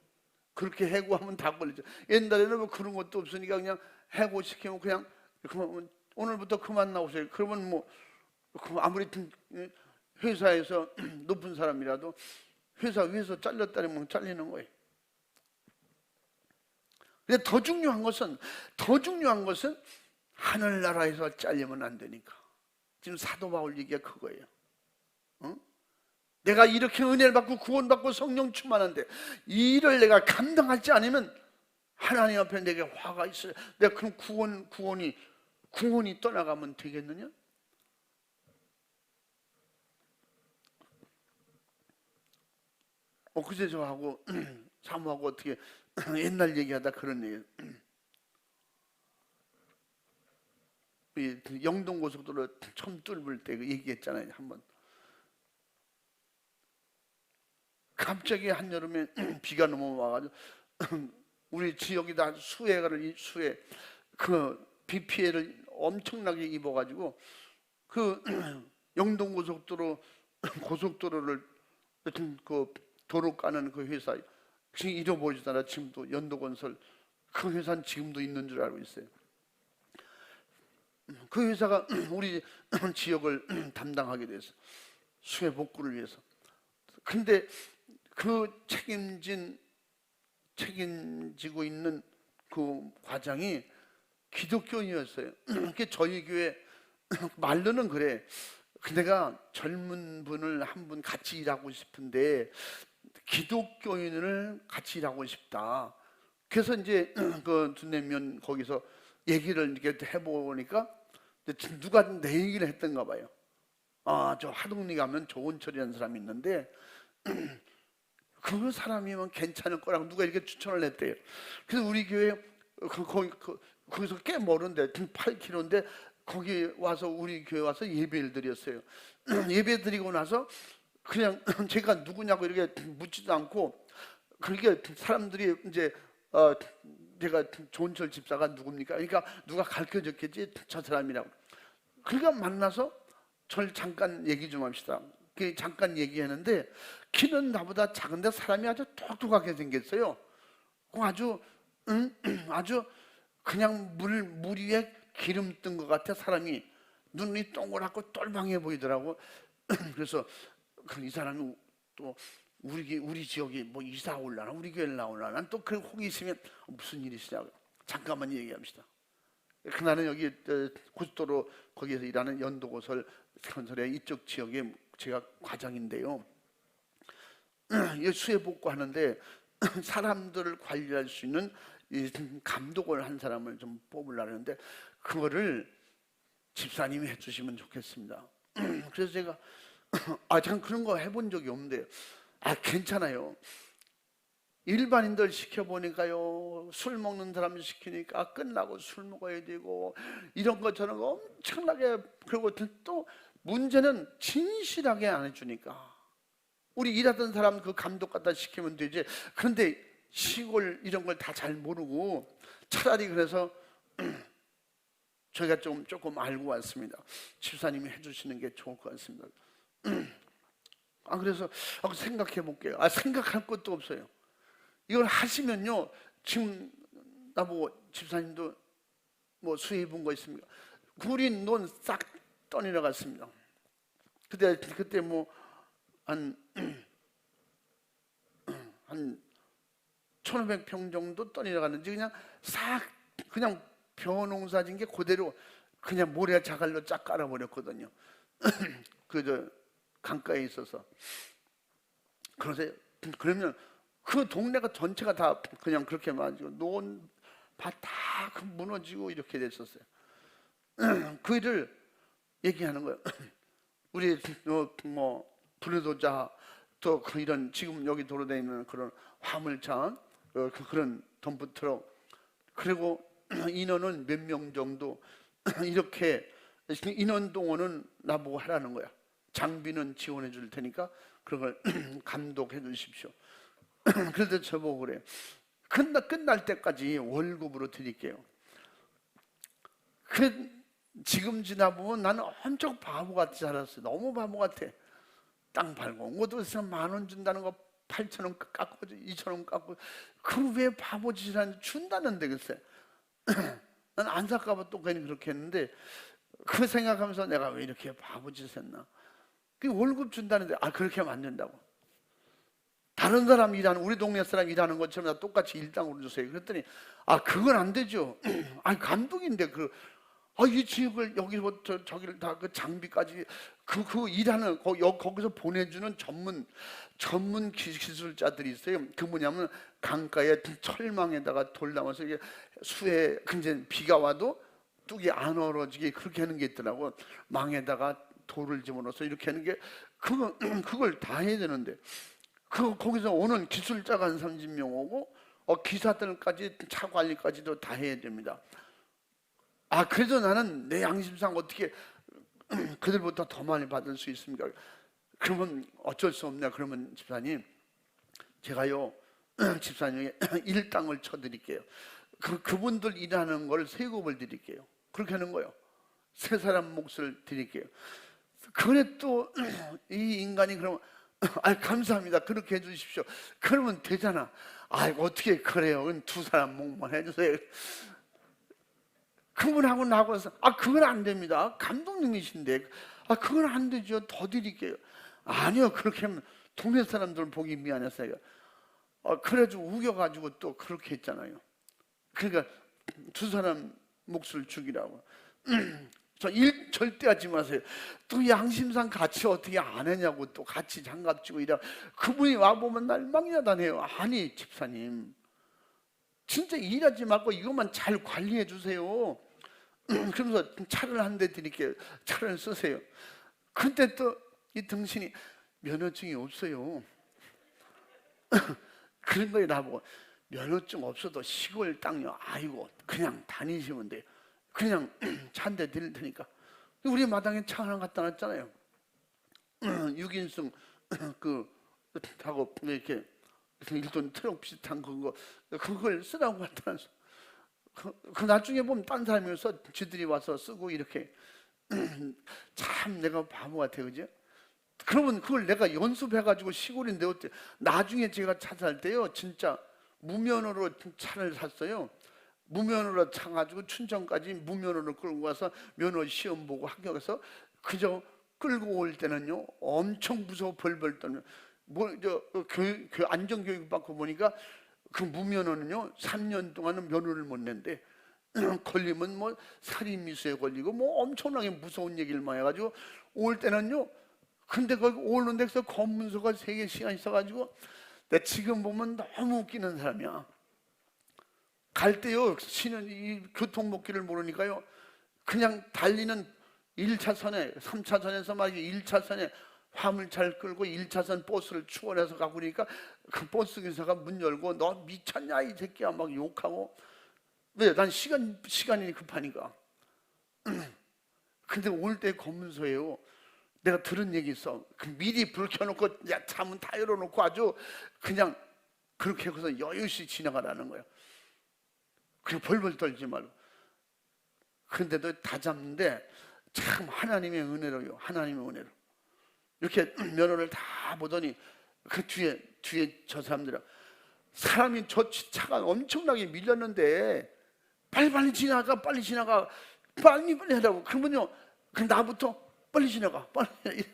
그렇게 해고하면 다 걸리죠. 옛날에는 뭐 그런 것도 없으니까 그냥 해고시키면 그냥 그만, 오늘부터 그만 나오세요. 그러면 뭐 아무리 회사에서 높은 사람이라도 회사 위에서 잘렸다면 잘리는 거예요. 근데 더 중요한 것은 하늘나라에서 잘리면 안 되니까. 지금 사도 바울 얘기가 그거예요. 어? 내가 이렇게 은혜를 받고 구원받고 성령 충만한데 이 일을 내가 감당하지 않으면 하나님 앞에 내게 화가 있어요. 내가 그럼 구원이 떠나가면 되겠느냐? 그제 저하고 사모하고 어떻게 옛날 얘기하다 그런 얘기. 영동고속도로 처음 뚫을 때 얘기했잖아요. 한번 갑자기 한여름에 비가 넘어와가지고 우리 지역이 다 수해 그 비 피해를 엄청나게 입어가지고 그 영동고속도로를 그 도로 까는 그 회사 지금 잃어버리잖아. 지금도 연도건설 그 회사는 지금도 있는 줄 알고 있어요. 그 회사가 우리 지역을 담당하게 돼서 수해 복구를 위해서. 근데 그 책임지고 있는 그 과장이 기독교인이었어요. 그게 저희 교회 말로는 그래. 내가 젊은 분을 한 분 같이 일하고 싶은데 기독교인을 같이 일하고 싶다. 그래서 이제 그 두내면 거기서 얘기를 이렇게 해보니까 누가 내 얘기를 했던가 봐요. 아, 저 하동리 가면 조은철이라는 사람이 있는데 그 사람이면 괜찮을 거라고 누가 이렇게 추천을 했대요. 그래서 우리 교회 거기서 꽤 멀은데 8km인데 거기 와서 우리 교회 와서 예배를 드렸어요. 예배 드리고 나서 그냥 제가 누구냐고 이렇게 묻지도 않고 그렇게 사람들이 이제 제가 조은철 집사가 누굽니까? 그러니까 누가 가르쳐줬겠지 저 사람이라고. 그러니까 만나서 저를 잠깐 얘기 좀 합시다. 잠깐 얘기하는데 키는 나보다 작은데 사람이 아주 똑똑하게 생겼어요. 아주 아주 그냥 물 위에 기름 뜬 것 같아. 사람이 눈이 동그랗고 똘망해 보이더라고. 그래서 이 사람이 또 우리 지역에 뭐 이사 올라나 우리 교회를 나올라나 난 또 그 혹이 있으면 무슨 일이시냐고 잠깐만 얘기합시다. 그날은 여기 고속도로 거기에서 일하는 연도고설 건설의 이쪽 지역에 제가 과장인데요. 수해 복구하는데 사람들을 관리할 수 있는 감독을 한 사람을 좀 뽑으려고 하는데 그거를 집사님이 해주시면 좋겠습니다. 그래서 제가 전 그런 거 해본 적이 없는데 괜찮아요. 일반인들 시켜보니까요, 술 먹는 사람 시키니까 끝나고 술 먹어야 되고 이런 거 저런 거 엄청나게. 그리고 또 문제는 진실하게 안 해주니까 우리 일하던 사람 그 감독 갖다 시키면 되지. 그런데 시골 이런 걸 다 잘 모르고 차라리 그래서 저희가 조금 알고 왔습니다. 집사님이 해주시는 게 좋을 것 같습니다. 그래서 생각해 볼게요. 생각할 것도 없어요. 이걸 하시면요, 지금 나보고 집사님도 뭐 수해 본 거 있습니까? 구린 논 싹 떠내려 갔습니다. 그때 뭐 한 1,500평 정도 떠내려 갔는지 그냥 싹 그냥 벼농사진 게 그대로 그냥 모래 자갈로 쫙 깔아버렸거든요. 그 강가에 있어서. 그러면 그 동네가 전체가 다 그냥 그렇게 맞고 논밭 다 무너지고 이렇게 됐었어요. 그 일을 얘기하는 거예요. 우리 뭐 불효도자 또 이런 지금 여기 돌아다니는 그런 화물차 그런 덤프트럭 그리고 인원은 몇 명 정도 이렇게 인원 동원은 나보고 하라는 거야. 장비는 지원해 줄 테니까 그걸 감독해 주십시오. 그래서 저보고 그래요. 끝날 때까지 월급으로 드릴게요. 지금 지나보면 나는 엄청 바보같이 살았어요. 너무 바보같아. 땅 팔고 온 것도 있으면 10,000원 준다는 거 8,000원 깎고 2,000원 깎고 그 왜 바보짓을 하는지 준다는데 글쎄. 난 안 살까봐 또 괜히 그렇게 했는데 그 생각하면서 내가 왜 이렇게 바보짓을 했나. 월급 준다는데 그렇게 하면 안 된다고. 다른 사람 일하는 우리 동네 사람 일하는 것처럼 똑같이 일당으로 주세요. 그랬더니 그건 안 되죠. 감독인데 이 지역을 여기부터 저기를 다 그 장비까지 그 일하는 거기서 보내주는 전문 기술자들이 있어요. 그 뭐냐면 강가에 철망에다가 돌 담아서 이게 수해 근데 비가 와도 뚝이 안 얼어지게 그렇게 하는 게 있더라고. 망에다가 돌을 집어넣어서 이렇게 하는 게 그걸 다 해야 되는데 거기서 오는 기술자가 한 30명 오고 기사들까지 차 관리까지도 다 해야 됩니다. 그래서 나는 내 양심상 어떻게 그들보다 더 많이 받을 수 있습니까? 그러면 어쩔 수 없냐. 그러면 집사님 제가요 집사님에게 일당을 쳐드릴게요. 그분들 일하는 걸 세금을 드릴게요. 그렇게 하는 거예요. 세 사람 몫을 드릴게요. 그래 또 이 인간이 그러면 감사합니다. 그렇게 해주십시오. 그러면 되잖아. 어떻게 그래요? 두 사람 몫만 해주세요. 그분하고 나하고서 그건 안 됩니다. 감독님이신데 그건 안 되죠. 더 드릴게요. 아니요. 그렇게 하면 동네 사람들 보기 미안해서요. 그래가지고 우겨가지고 또 그렇게 했잖아요. 그러니까 두 사람 몫을 죽이라고. 저 일 절대 하지 마세요. 또 양심상 같이 어떻게 안 하냐고 또 같이 장갑 쥐고 이래. 그분이 와보면 날 막 야단해요. 아니 집사님 진짜 일하지 말고 이것만 잘 관리해 주세요. 그러면서 차를 한 대 드릴게요. 차를 쓰세요. 근데 또 이 등신이 면허증이 없어요. 그런 거에 나보고 면허증 없어도 시골 땅요. 아이고 그냥 다니시면 돼요. 그냥 차 한 대 드릴 테니까. 우리 마당에 차 하나 갖다 놨잖아요. 6인승 그 하고 이렇게 1톤 트럭 비슷한 그걸 쓰라고 갖다 놨어. 그 나중에 보면 딴 사람이어서 지들이 와서 쓰고 이렇게 참 내가 바보 같아, 그죠? 그러면 그걸 내가 연습해가지고 시골인데 어때? 나중에 제가 차 살 때요, 진짜 무면허로 차를 샀어요. 무면허로 차 가지고 춘천까지 무면허로 끌고 가서 면허 시험 보고 합격해서 그저 끌고 올 때는요, 엄청 무서워 벌벌 떨며 안전교육 받고 보니까 그 무면허는요 3년 동안은 면허를 못 낸대. 걸리면 뭐 살인미수에 걸리고 뭐 엄청나게 무서운 얘기를 많이 해가지고 올 때는요. 근데 거기 오는 데서 검문소가 3-4시간 있어가지고 내가 지금 보면 너무 웃기는 사람이야. 갈 때요 신은 이 교통법규를 모르니까요 그냥 달리는 1차선에 3차선에서 막 1차선에 화물차를 끌고 1차선 버스를 추월해서 가고 그러니까 그 버스 기사가 문 열고 너 미쳤냐 이 새끼야 막 욕하고. 왜? 난 시간이 급하니까. 근데 올 때 검문소예요. 내가 들은 얘기 있어. 미리 불 켜놓고 야 차문 다 열어놓고 아주 그냥 그렇게 해서 여유시 지나가라는 거야. 그냥 벌벌 떨지 말고. 근데도 다 잡는데 참 하나님의 은혜로요. 하나님의 은혜로. 이렇게 면허를 다 보더니 그 뒤에 저 사람들은 사람이 저 차가 엄청나게 밀렸는데 빨리 지나가 빨리 하라고. 그러면요 그 나부터 빨리 지나가 빨리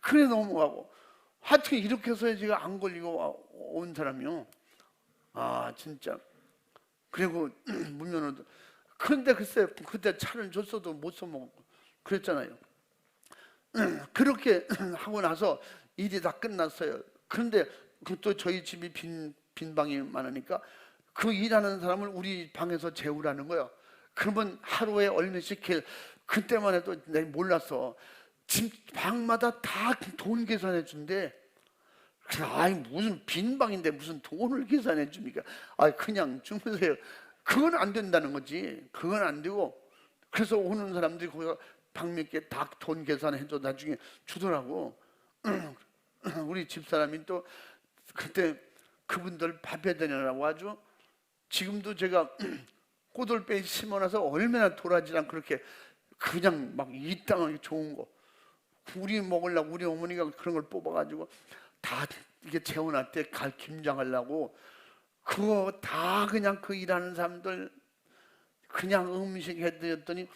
그래 넘어가고. 하여튼 이렇게 해서 제가 안 걸리고 온 사람이요. 아 진짜. 그리고 무면허도. 근데 글쎄 그때 차를 줬어도 못 써먹고 그랬잖아요. 그렇게 하고 나서 일이 다 끝났어요. 그런데 또 저희 집이 빈 방이 많으니까 그 일하는 사람을 우리 방에서 재우라는 거예요. 그러면 하루에 얼마씩 그때만 해도 내가 몰랐어. 집 방마다 다 돈 계산해 준대. 아이 무슨 빈 방인데 무슨 돈을 계산해 줍니까? 아 그냥 주무세요. 그건 안 된다는 거지. 그건 안 되고. 그래서 오는 사람들이 거기서 방 몇 개 다 돈 계산해줘 나중에 주더라고. 우리 집사람이 또 그때 그분들 밥해 드리라고 아주 지금도 제가 꼬들빼 심어놔서 얼마나 도라지랑 그렇게 그냥 막 이 땅에 좋은 거 우리 먹으려고 우리 어머니가 그런 걸 뽑아가지고 다 이게 재워놨대. 김장하려고 그거 다 그냥 그 일하는 사람들 그냥 음식 해드렸더니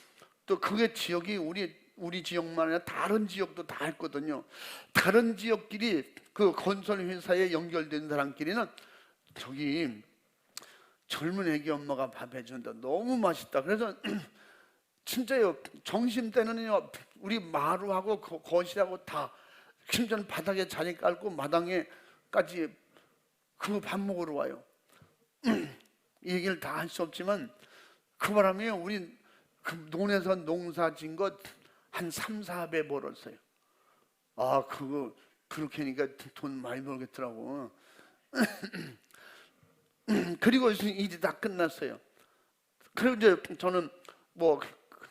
또 그게 지역이 우리 지역만 아니라 다른 지역도 다 했거든요. 다른 지역끼리 그 건설 회사에 연결된 사람끼리는 저기 젊은 애기 엄마가 밥 해준다 너무 맛있다. 그래서 진짜요 점심 때는요 우리 마루하고 거실하고 다 심지어는 바닥에 자리 깔고 마당에까지 그 밥 먹으러 와요. 이 얘기를 다 할 수 없지만 그 바람에 우리 그 논에서 농사 진 것 한 3-4배 벌었어요. 아 그거 그렇게 하니까 돈 많이 벌겠더라고. 그리고 일이 다 끝났어요. 그리고 이제 저는 뭐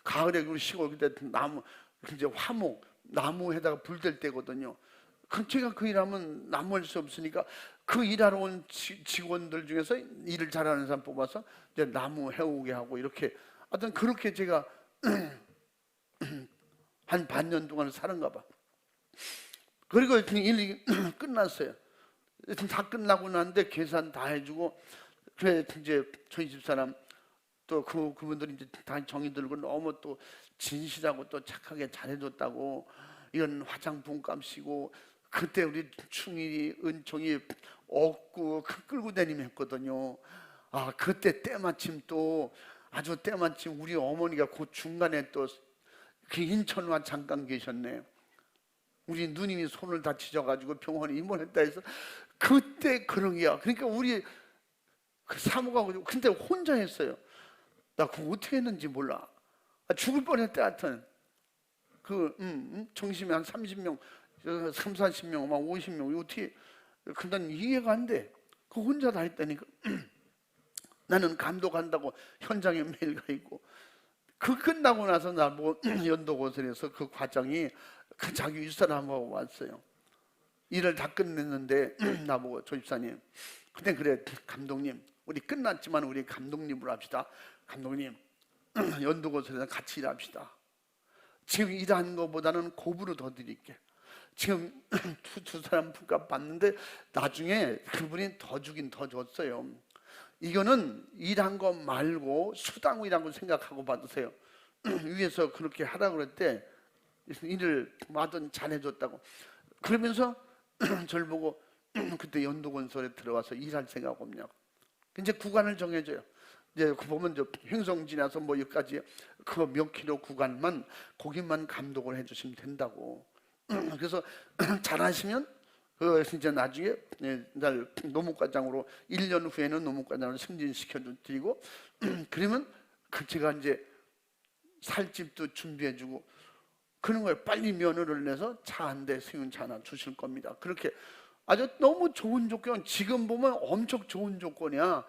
가을에 우리 시골 그때 나무 이제 화목 나무에다가 불 댈 때거든요. 제가 그 일하면 나무할 수 없으니까 그 일하러 온 직원들 중에서 일을 잘하는 사람 뽑아서 이제 나무 해오게 하고 이렇게 하여튼 그렇게 제가 한 반년 동안 사는가 봐. 그리고 일이 끝났어요. 다 끝나고 났는데 계산 다 해주고 그래 이제 저희 집사람 또 그분들이 이제 다 정이 들고 너무 또 진실하고 또 착하게 잘해줬다고 이건 화장품 값이고 그때 우리 충일이 은총이 얻고 끌고 다니며 했거든요. 아 그때 때마침 또 아주 때마침 우리 어머니가 그 중간에 또 그 인천와 잠깐 계셨네. 우리 누님이 손을 다치셔가지고 병원에 입원했다 해서 그때 그런 게야. 그러니까 우리 그 사모가 근데 혼자 했어요. 나 그거 어떻게 했는지 몰라. 죽을 뻔했대. 하여튼 정심이 한 30명, 3, 40명, 막 50명 어떻게 그난 이해가 안 돼. 그 혼자 다 했다니까. 나는 감독한다고 현장에 매일 가 있고 그 끝나고 나서 나보고 연도고선에서 그 과장이 그 자기 윗사람하고 왔어요. 일을 다 끝냈는데 나보고 조 집사님, 근데 그래 감독님 우리 끝났지만 우리 감독님으로 합시다. 감독님 연도고선에서 같이 일합시다. 지금 일하는 것보다는 고부로 더 드릴게. 지금 두 사람 품값 받는데 나중에 그분이 더 주긴 더 줬어요. 이거는 일한 거 말고 수당으로 일한 거 생각하고 받으세요. 위에서 그렇게 하라고 그랬대. 일을 마든 잘해줬다고. 그러면서 저를 보고 그때 연도건설에 들어와서 일할 생각 없냐고. 이제 구간을 정해줘요. 이제 보면 저 횡성 지나서 뭐 여기까지 그 몇 킬로 구간만 거기만 감독을 해주시면 된다고. 그래서 잘하시면 그 이제 나중에 날 노무과장으로 1년 후에는 노무과장으로 승진시켜 드리고 그러면 그 제가 이제 살 집도 준비해주고 그런 거예요. 빨리 면허를 내서 차 한 대 승용차 하나 주실 겁니다. 그렇게 아주 너무 좋은 조건. 지금 보면 엄청 좋은 조건이야.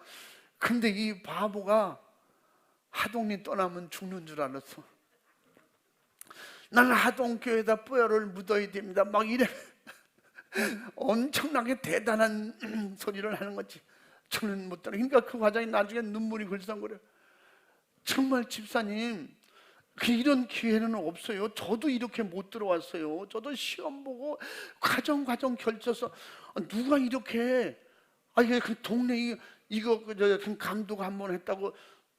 근데 이 바보가 하동리 떠나면 죽는 줄 알았어. 나는 하동교회에다 뼈를 묻어야 됩니다. 막 이래. 엄청나게 대단한 소리를 하는 거지. 저는 못 따라. 그러니까 그 과장이 나중에 눈물이 글썽거려. 정말 집사님, 이런 기회는 없어요. 저도 이렇게 못 들어왔어요. 저도 시험 보고 과정 결쳐서 누가 이렇게 이게 그 동네 이거 그 감독 한 번 했다고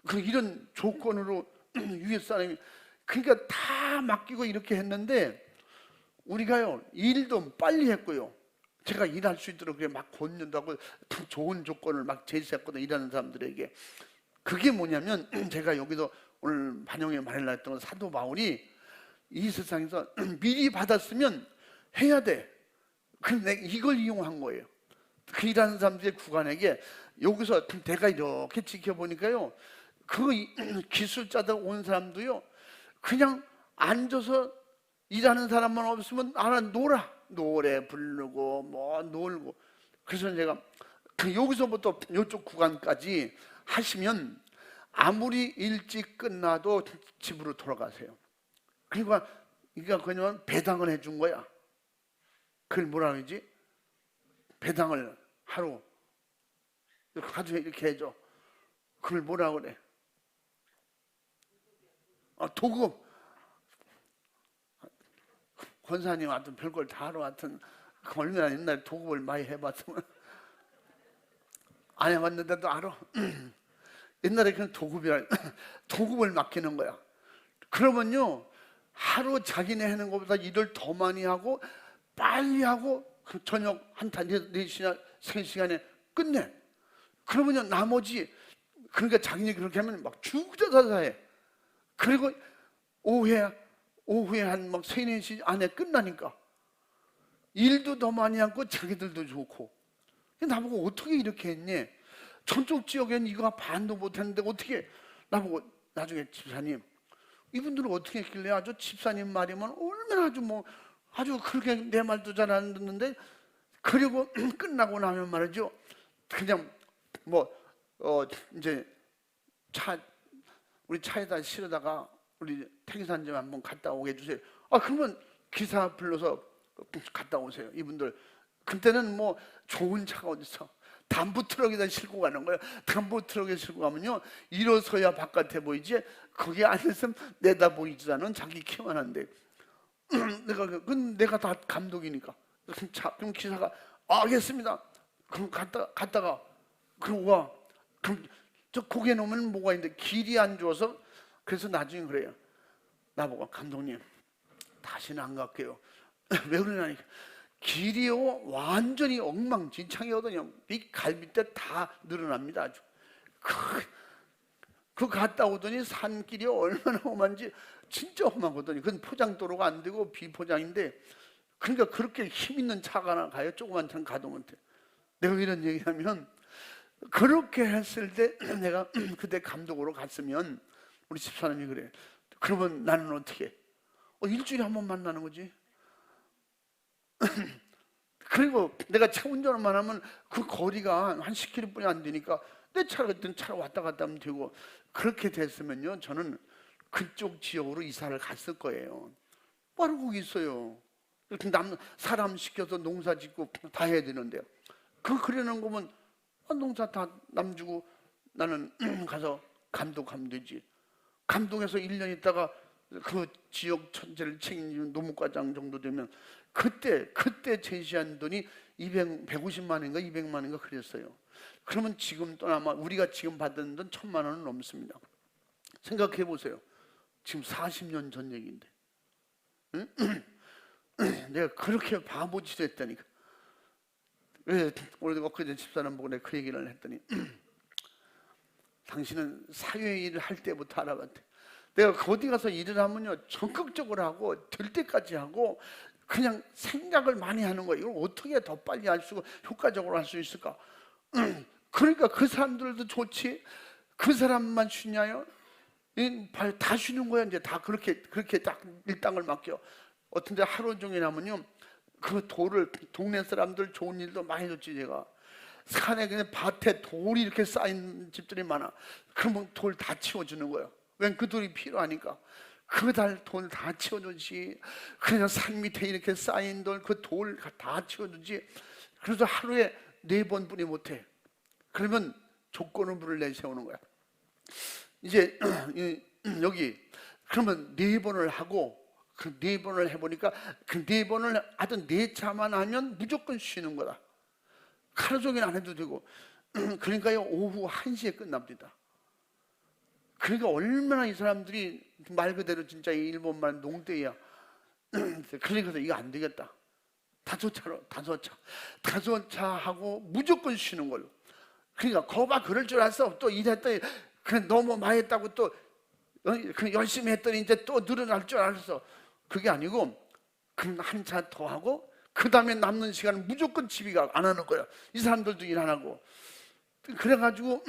그 이런 조건으로 위에 사람이 그러니까 다 맡기고 이렇게 했는데 우리가요 일도 빨리 했고요. 제가 일할 수 있도록 그게 막 권유하고 좋은 조건을 막 제시했거든요. 일하는 사람들에게. 그게 뭐냐면 제가 여기서 오늘 반영에 말하려 했던 건 사도 바울이 이 세상에서 미리 받았으면 해야 돼. 근데 이걸 이용한 거예요. 그 일하는 사람들의 구간에게 여기서 내가 이렇게 지켜보니까요. 그 기술자들 온 사람도요. 그냥 앉아서 일하는 사람만 없으면 알아 놀아. 노래 부르고 뭐 놀고. 그래서 제가 여기서부터 이쪽 구간까지 하시면 아무리 일찍 끝나도 집으로 돌아가세요. 그러니까 그냥 배당을 해준 거야. 그걸 뭐라 그러지? 배당을 하루 가지고 이렇게 해줘. 그걸 뭐라 그래? 도급. 권사님 하여튼 별걸 다 하러 하여튼 얼마나 옛날에 도급을 많이 해봤으면 안 해봤는데도 알아. 옛날에 그냥 도급을 맡기는 거야. 그러면요 하루 자기네 하는 것보다 일을 더 많이 하고 빨리 하고 그 저녁 한 4시나 3시간에 끝내. 그러면요 나머지 그러니까 자기네 그렇게 하면 막 죽자자자 해. 그리고 오후에 한 막 3, 4시 안에 끝나니까 일도 더 많이 하고 자기들도 좋고. 나보고 어떻게 이렇게 했니? 저쪽 지역엔 이거 반도 못했는데 어떻게. 나보고 나중에 집사님 이분들은 어떻게 했길래 아주 집사님 말이면 얼마나 아주 그렇게 내 말도 잘 안 듣는데. 그리고 끝나고 나면 말이죠 그냥 이제 우리 차에다 실어다가 우리 태기산 좀 한번 갔다 오게 해주세요. 그러면 기사 불러서 갔다 오세요. 이분들 그때는 좋은 차가 어딨어. 담보 트럭에다 싣고 가는 거예요. 담보 트럭에 싣고 가면요 일어서야 바깥에 보이지 거기 안에서 내다 보이지도 않은 자기 키만 한데 내가 다 감독이니까. 그럼 기사가 알겠습니다. 그럼 갔다가 그럼 와. 그럼 저 고개 놓으면 뭐가 있는데 길이 안 좋아서. 그래서 나중에 그래요. 나보고 감독님 다시는 안 갈게요. 왜 그러냐니까 길이요 완전히 엉망진창이거든요. 이 갈비뼈 다 늘어납니다. 아주 그 갔다 오더니 산길이 얼마나 험한지 진짜 험하거든요. 그건 포장도로가 안 되고 비포장인데 그러니까 그렇게 힘 있는 차가 하나 가요. 조그만 차는 가도 못해. 내가 왜 이런 얘기하면 그렇게 했을 때 내가 그때 감독으로 갔으면 우리 집사람이 그래. 그러면 나는 어떻게 해? 일주일에 한 번 만나는 거지. 그리고 내가 차 운전만 하면 그 거리가 한 10km뿐이 안 되니까 내 차로 그때는 차로 왔다 갔다 하면 되고, 그렇게 됐으면요 저는 그쪽 지역으로 이사를 갔을 거예요. 바로 거기 있어요. 이렇게 사람 시켜서 농사 짓고 다 해야 되는데요. 그러는 거면 농사 다 남주고 나는 가서 감독하면 되지. 감독해서 1년 있다가 그 지역 전체를 책임지는 노무과장 정도 되면 그때 제시한 돈이 150만 원인가 200만 원인가 그랬어요. 그러면 지금 또 아마 우리가 지금 받는 돈 1000만 원은 넘습니다. 생각해 보세요. 지금 40년 전 얘기인데, 응? 내가 그렇게 바보짓 했다니까. 오늘 엊그제 집사람 보고 내가 그 얘기를 했더니 당신은 사회일을 할 때부터 알아봤대. 내가 어디 가서 일을 하면요 적극적으로 하고 될 때까지 하고 그냥 생각을 많이 하는 거예요. 이걸 어떻게 더 빨리 할 수, 효과적으로 할 수 있을까? 그러니까 그 사람들도 좋지. 그 사람만 쉬냐요? 다 쉬는 거야. 이제 다 그렇게 딱 일당을 맡겨. 어떤 데 하루 종일 하면요 그 돌을, 동네 사람들 좋은 일도 많이 줬지. 제가 산에 그냥 밭에 돌이 이렇게 쌓인 집들이 많아. 그러면 돌 다 치워주는 거예요. 왜? 그 돌이 필요하니까. 그 돌 다 치워주지. 그냥 산 밑에 이렇게 쌓인 돌, 그 돌 다 치워주지. 그래서 하루에 4번뿐이 못해. 그러면 조건부를 내세우는 거야. 이제 여기 그러면 4번을 하고, 그 4번을 해보니까 그 4번을 하든 4차만 하면 무조건 쉬는 거다. 하루 종일 안 해도 되고. 그러니까요 오후 1시에 끝납니다. 그러니까 얼마나 이 사람들이 말 그대로 진짜 일본 말 농대야. 그러니까 이거 안 되겠다. 5차 하고 무조건 쉬는 걸로. 그러니까 거봐 그럴 줄 알았어. 또 일했더니 그냥 너무 많이 했다고 또 열심히 했더니 이제 또 늘어날 줄 알았어. 그게 아니고 그럼 한 차 더 하고 그 다음에 남는 시간은 무조건 집에 가 안 하는 거야. 이 사람들도 일 안 하고. 그래가지고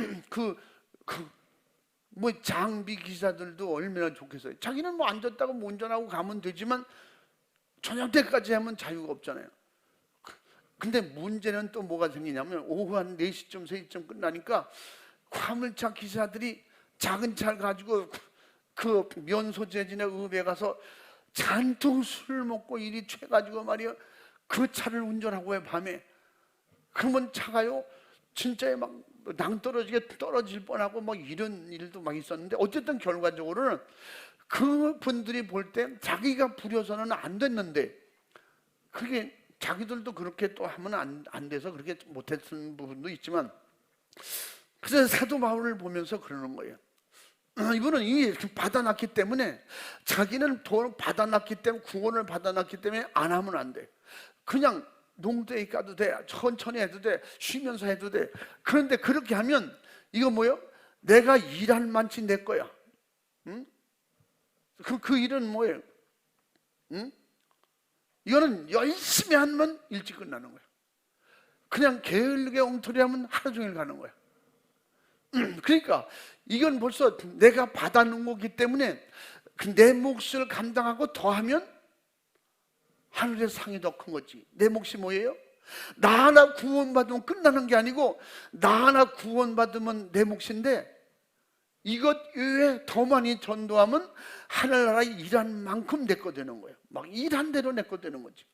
뭐 장비 기사들도 얼마나 좋겠어요. 자기는 뭐 앉았다가 뭐 운전하고 가면 되지만 저녁 때까지 하면 자유가 없잖아요. 근데 문제는 또 뭐가 생기냐면 오후 한 4시쯤 3시쯤 끝나니까 화물차 기사들이 작은 차를 가지고 그 면소재진의 읍에 가서 잔뜩 술을 먹고 이리 취해가지고 말이야 그 차를 운전하고 해 밤에. 그러면 차가요 진짜 막 낭떠러지게 떨어질 뻔하고 뭐 이런 일도 막 있었는데, 어쨌든 결과적으로는 그 분들이 볼 때 자기가 부려서는 안 됐는데, 그게 자기들도 그렇게 또 하면 안 돼서 그렇게 못했던 부분도 있지만, 그래서 사도 바울을 보면서 그러는 거예요. 이분은 이미 받아놨기 때문에, 자기는 돈 받아놨기 때문에, 구원을 받아놨기 때문에 안 하면 안 돼. 그냥 농대에 가도 돼, 천천히 해도 돼, 쉬면서 해도 돼. 그런데 그렇게 하면 이거 뭐요? 내가 일할 만치 내 거야. 응? 그 일은 뭐예요? 응? 이거는 열심히 하면 일찍 끝나는 거야. 그냥 게을르게 엉터리하면 하루 종일 가는 거야. 그러니까 이건 벌써 내가 받아놓은 거기 때문에 내 몫을 감당하고 더하면 하늘의 상이 더 큰 거지. 내 몫이 뭐예요? 나 하나 구원받으면 끝나는 게 아니고, 나 하나 구원받으면 내 몫인데 이것 외에 더 많이 전도하면 하늘나라에 일한 만큼 내 거 되는 거예요. 막 일한 대로 내 거 되는 거지.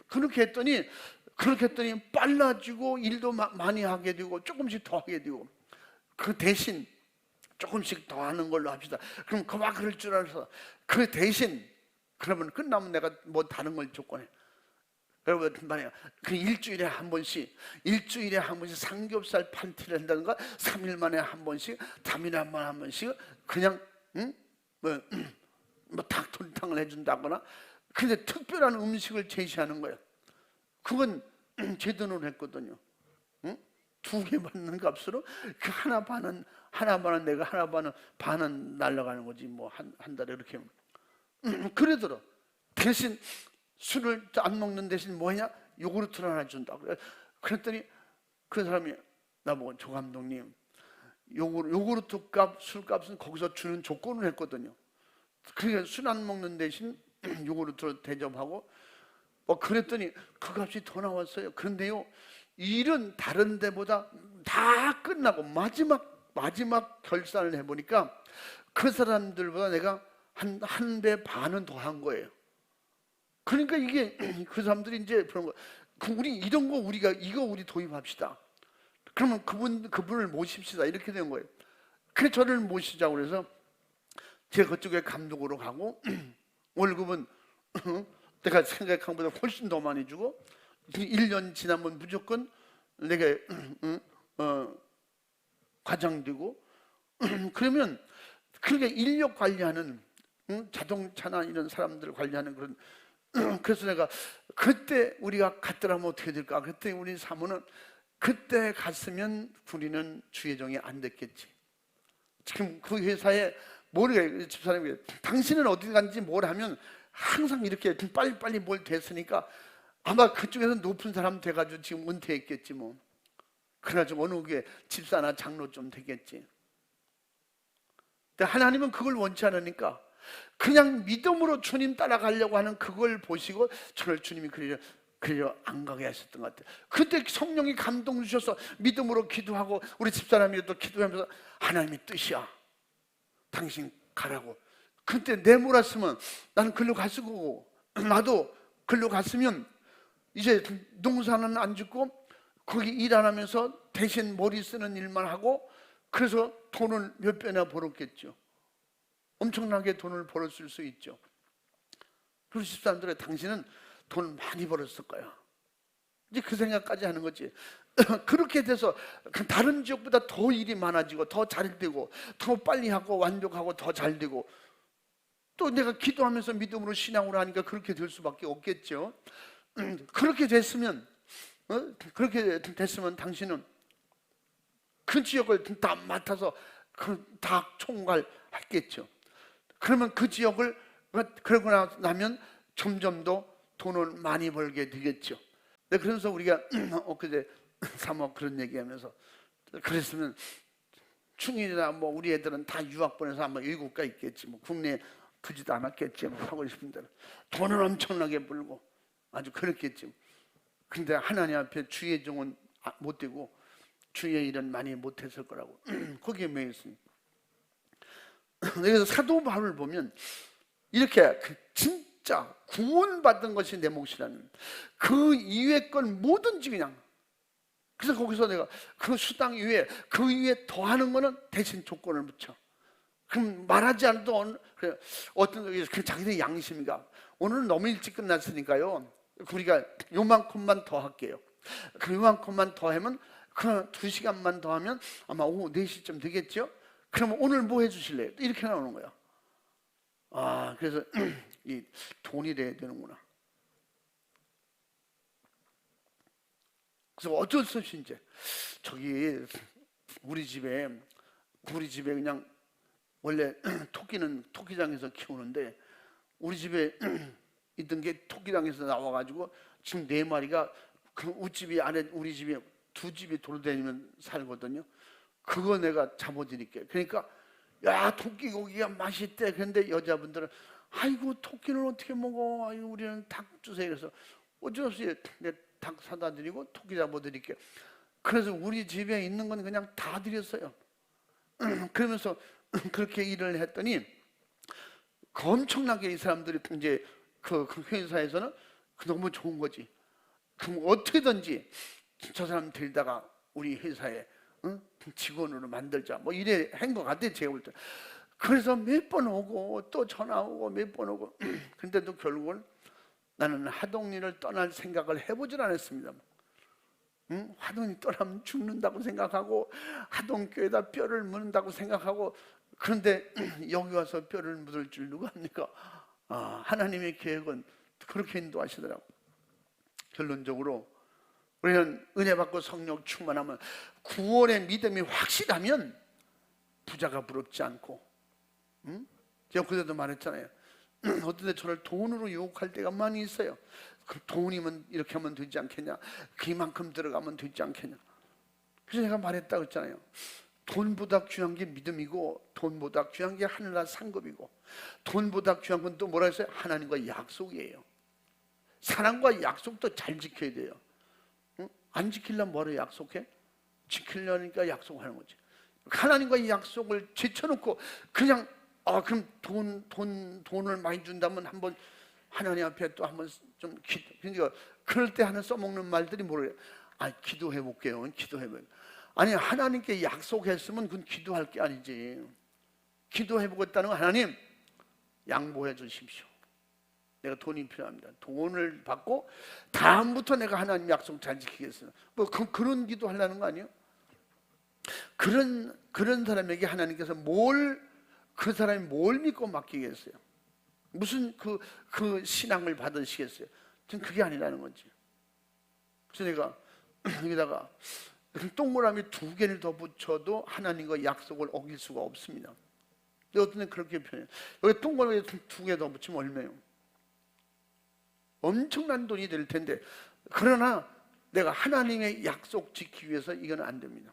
그렇게 했더니 빨라지고 일도 많이 하게 되고 조금씩 더 하게 되고, 그 대신 조금씩 더 하는 걸로 합시다. 그럼 그만 그럴 줄 알아서 그 대신 그러면 끝나면 내가 뭐 다른 걸 조건해. 여러분 말이야. 그 일주일에 한 번씩 삼겹살 파티를 한다든가 3일 만에 한 번씩, 담일에 한 번씩 그냥 뭐 닭도리탕을 해준다거나, 근데 특별한 음식을 제시하는 거야. 그건 제 돈으로 했거든요. 응? 2개 받는 값으로 그 하나 반은 내가, 하나 반은 날라가는 거지. 뭐 한 달에 이렇게. 그러더라. 대신 술을 안 먹는 대신 뭐냐? 요구르트를 하나 준다. 그랬더니 그 사람이 나보고 조 감독님, 요구르트 값, 술값은 거기서 주는 조건을 했거든요. 그러니까 술 안 먹는 대신 요구르트로 대접하고 그랬더니 그 값이 더 나왔어요. 그런데요, 일은 다른 데보다 다 끝나고 마지막 결산을 해보니까 그 사람들보다 내가 한 배 반은 더 한 거예요. 그러니까 이게 그 사람들이 이제 그런 거, 우리 이런 거 우리 도입합시다. 그러면 그분을 모십시다. 이렇게 된 거예요. 그래서 저를 모시자고 그래서 제가 그쪽에 감독으로 가고 월급은 내가 생각한 것보다 훨씬 더 많이 주고 1년 지나면 무조건 내게 과장되고 그러면 그러니까 인력 관리하는 자동차나 이런 사람들 관리하는 그런 그래서 내가 그때 우리가 갔더라면 어떻게 될까? 그때 우리 사모는 그때 갔으면 우리는 주의 종이 안 됐겠지. 지금 그 회사에 모르게 집사람이 당신은 어디 간지 뭘 하면 항상 이렇게 빨리빨리 뭘 됐으니까 아마 그쪽에서 높은 사람 돼가지고 지금 은퇴했겠지 뭐. 그래가지고 어느 게 집사나 장로 좀 되겠지. 근데 하나님은 그걸 원치 않으니까 그냥 믿음으로 주님 따라가려고 하는 그걸 보시고 저를 주님이 그리려 안 가게 하셨던 것 같아요. 그때 성령이 감동 주셔서 믿음으로 기도하고 우리 집사람이 또 기도하면서 하나님의 뜻이야, 당신 가라고. 그때 내몰았으면 나는 글로 갔을 거고, 나도 글로 갔으면 이제 농사는 안 짓고 거기 일 안 하면서 대신 머리 쓰는 일만 하고 그래서 돈을 몇 배나 벌었겠죠. 엄청나게 돈을 벌었을 수 있죠. 그리고 집사람들의 당신은 돈 많이 벌었을 거야. 이제 그 생각까지 하는 거지. 그렇게 돼서 다른 지역보다 더 일이 많아지고 더 잘 되고 더 빨리 하고 완벽하고 더 잘 되고 또 내가 기도하면서 믿음으로 신앙으로 하니까 그렇게 될 수밖에 없겠죠. 그렇게 됐으면 당신은 그 지역을 다 맡아서 다 총괄했겠죠. 그러면 그 지역을 그러고 나면 점점 더 돈을 많이 벌게 되겠죠. 그래서 우리가 엊그제 사모 그런 얘기하면서 그랬으면 충인이나 뭐 우리 애들은 다 유학 보내서 아마 외국 가 있겠지 뭐 국내에 두지도 않았겠지 뭐 하고 싶은 대로 돈을 엄청나게 벌고 아주 그렇겠지. 근데 하나님 앞에 주의 종은 못 되고 주의 일은 많이 못했을 거라고 거기에 매였습니다. 그래서 사도 바울을 보면 이렇게 진짜 구원받은 것이 내 몫이라는 그 이외의 건 뭐든지 그냥 그래서 거기서 내가 그 수당 이외에 그 이외에 더하는 거는 대신 조건을 붙여. 그럼 말하지 않아도 어떤 자기들의 양심이가 오늘은 너무 일찍 끝났으니까요 우리가 요만큼만 더 할게요. 그 요만큼만 더 하면 그 2시간만 더 하면 아마 오후 4시쯤 되겠죠. 그러면 오늘 뭐 해주실래요? 이렇게 나오는 거야. 아, 그래서 이 돈이 돼야 되는구나. 그래서 어쩔 수 없이 이제 저기 우리 집에 그냥 원래 토끼는 토끼장에서 키우는데 우리 집에 있던 게 토끼장에서 나와가지고 지금 4마리가 그 우집이 안에 우리 집에 2집이 돌아다니면 살거든요. 그거 내가 잡아드릴게. 그러니까 야 토끼 고기가 맛있대. 그런데 여자분들은 아이고 토끼는 어떻게 먹어? 아이고 우리는 닭 주세요. 그래서 어쩔 수 없이 내 닭 사다 드리고 토끼 잡아드릴게. 그래서 우리 집에 있는 건 그냥 다 드렸어요. 그러면서 그렇게 일을 했더니 엄청나게 이 사람들이 이제 그 회사에서는 너무 좋은 거지. 그럼 어떻게든지 저 사람 데리다가 우리 회사에 직원으로 만들자 뭐 이래 한 것 같아 제가 볼 때. 그래서 몇 번 오고 또 전화 오고 몇 번 오고 근데도 결국은 나는 하동리를 떠날 생각을 해보질 않았습니다. 하동리 떠나면 죽는다고 생각하고 하동교에다 뼈를 묻는다고 생각하고 그런데 여기 와서 뼈를 묻을 줄 누가 합니까? 하나님의 계획은 그렇게 인도하시더라고. 결론적으로 우리는 은혜 받고 성령 충만하면 구원의 믿음이 확실하면 부자가 부럽지 않고 제가 그때도 말했잖아요. 어떤 때 저를 돈으로 유혹할 때가 많이 있어요. 그 돈이면 이렇게 하면 되지 않겠냐, 그만큼 들어가면 되지 않겠냐. 그래서 내가 말했다고 했잖아요. 돈보다 귀한 게 믿음이고, 돈보다 귀한 게 하늘나라 상급이고, 돈보다 귀한 건 또 뭐라 했어요? 하나님과 약속이에요. 사랑과 약속도 잘 지켜야 돼요. 응? 안 지키려면 뭐로 약속해? 지키려니까 약속하는 거지. 하나님과 이 약속을 제쳐놓고 그냥 그럼 돈을 많이 준다면 한번 하나님 앞에 또 한번 좀 그러니까 그럴 때 하나 써먹는 말들이 뭐래요? 기도해 볼게요. 기도해 볼게요. 아니, 하나님께 약속했으면 그건 기도할 게 아니지. 기도해 보겠다는 건 하나님 양보해 주십시오. 내가 돈이 필요합니다. 돈을 받고 다음부터 내가 하나님 약속 잘 지키겠어요. 뭐 그런 기도 하려는 거 아니에요? 그런 사람에게 하나님께서 그 사람이 뭘 믿고 맡기겠어요? 무슨 그 신앙을 받으시겠어요? 전 그게 아니라는 거지. 그래서 내가 여기다가 동그라미 2개를 더 붙여도 하나님과 약속을 어길 수가 없습니다. 어떤 데 그렇게 표현해요. 여기 동그라미 2개 더 붙이면 얼마예요? 엄청난 돈이 될 텐데, 그러나 내가 하나님의 약속 지키기 위해서 이건 안 됩니다.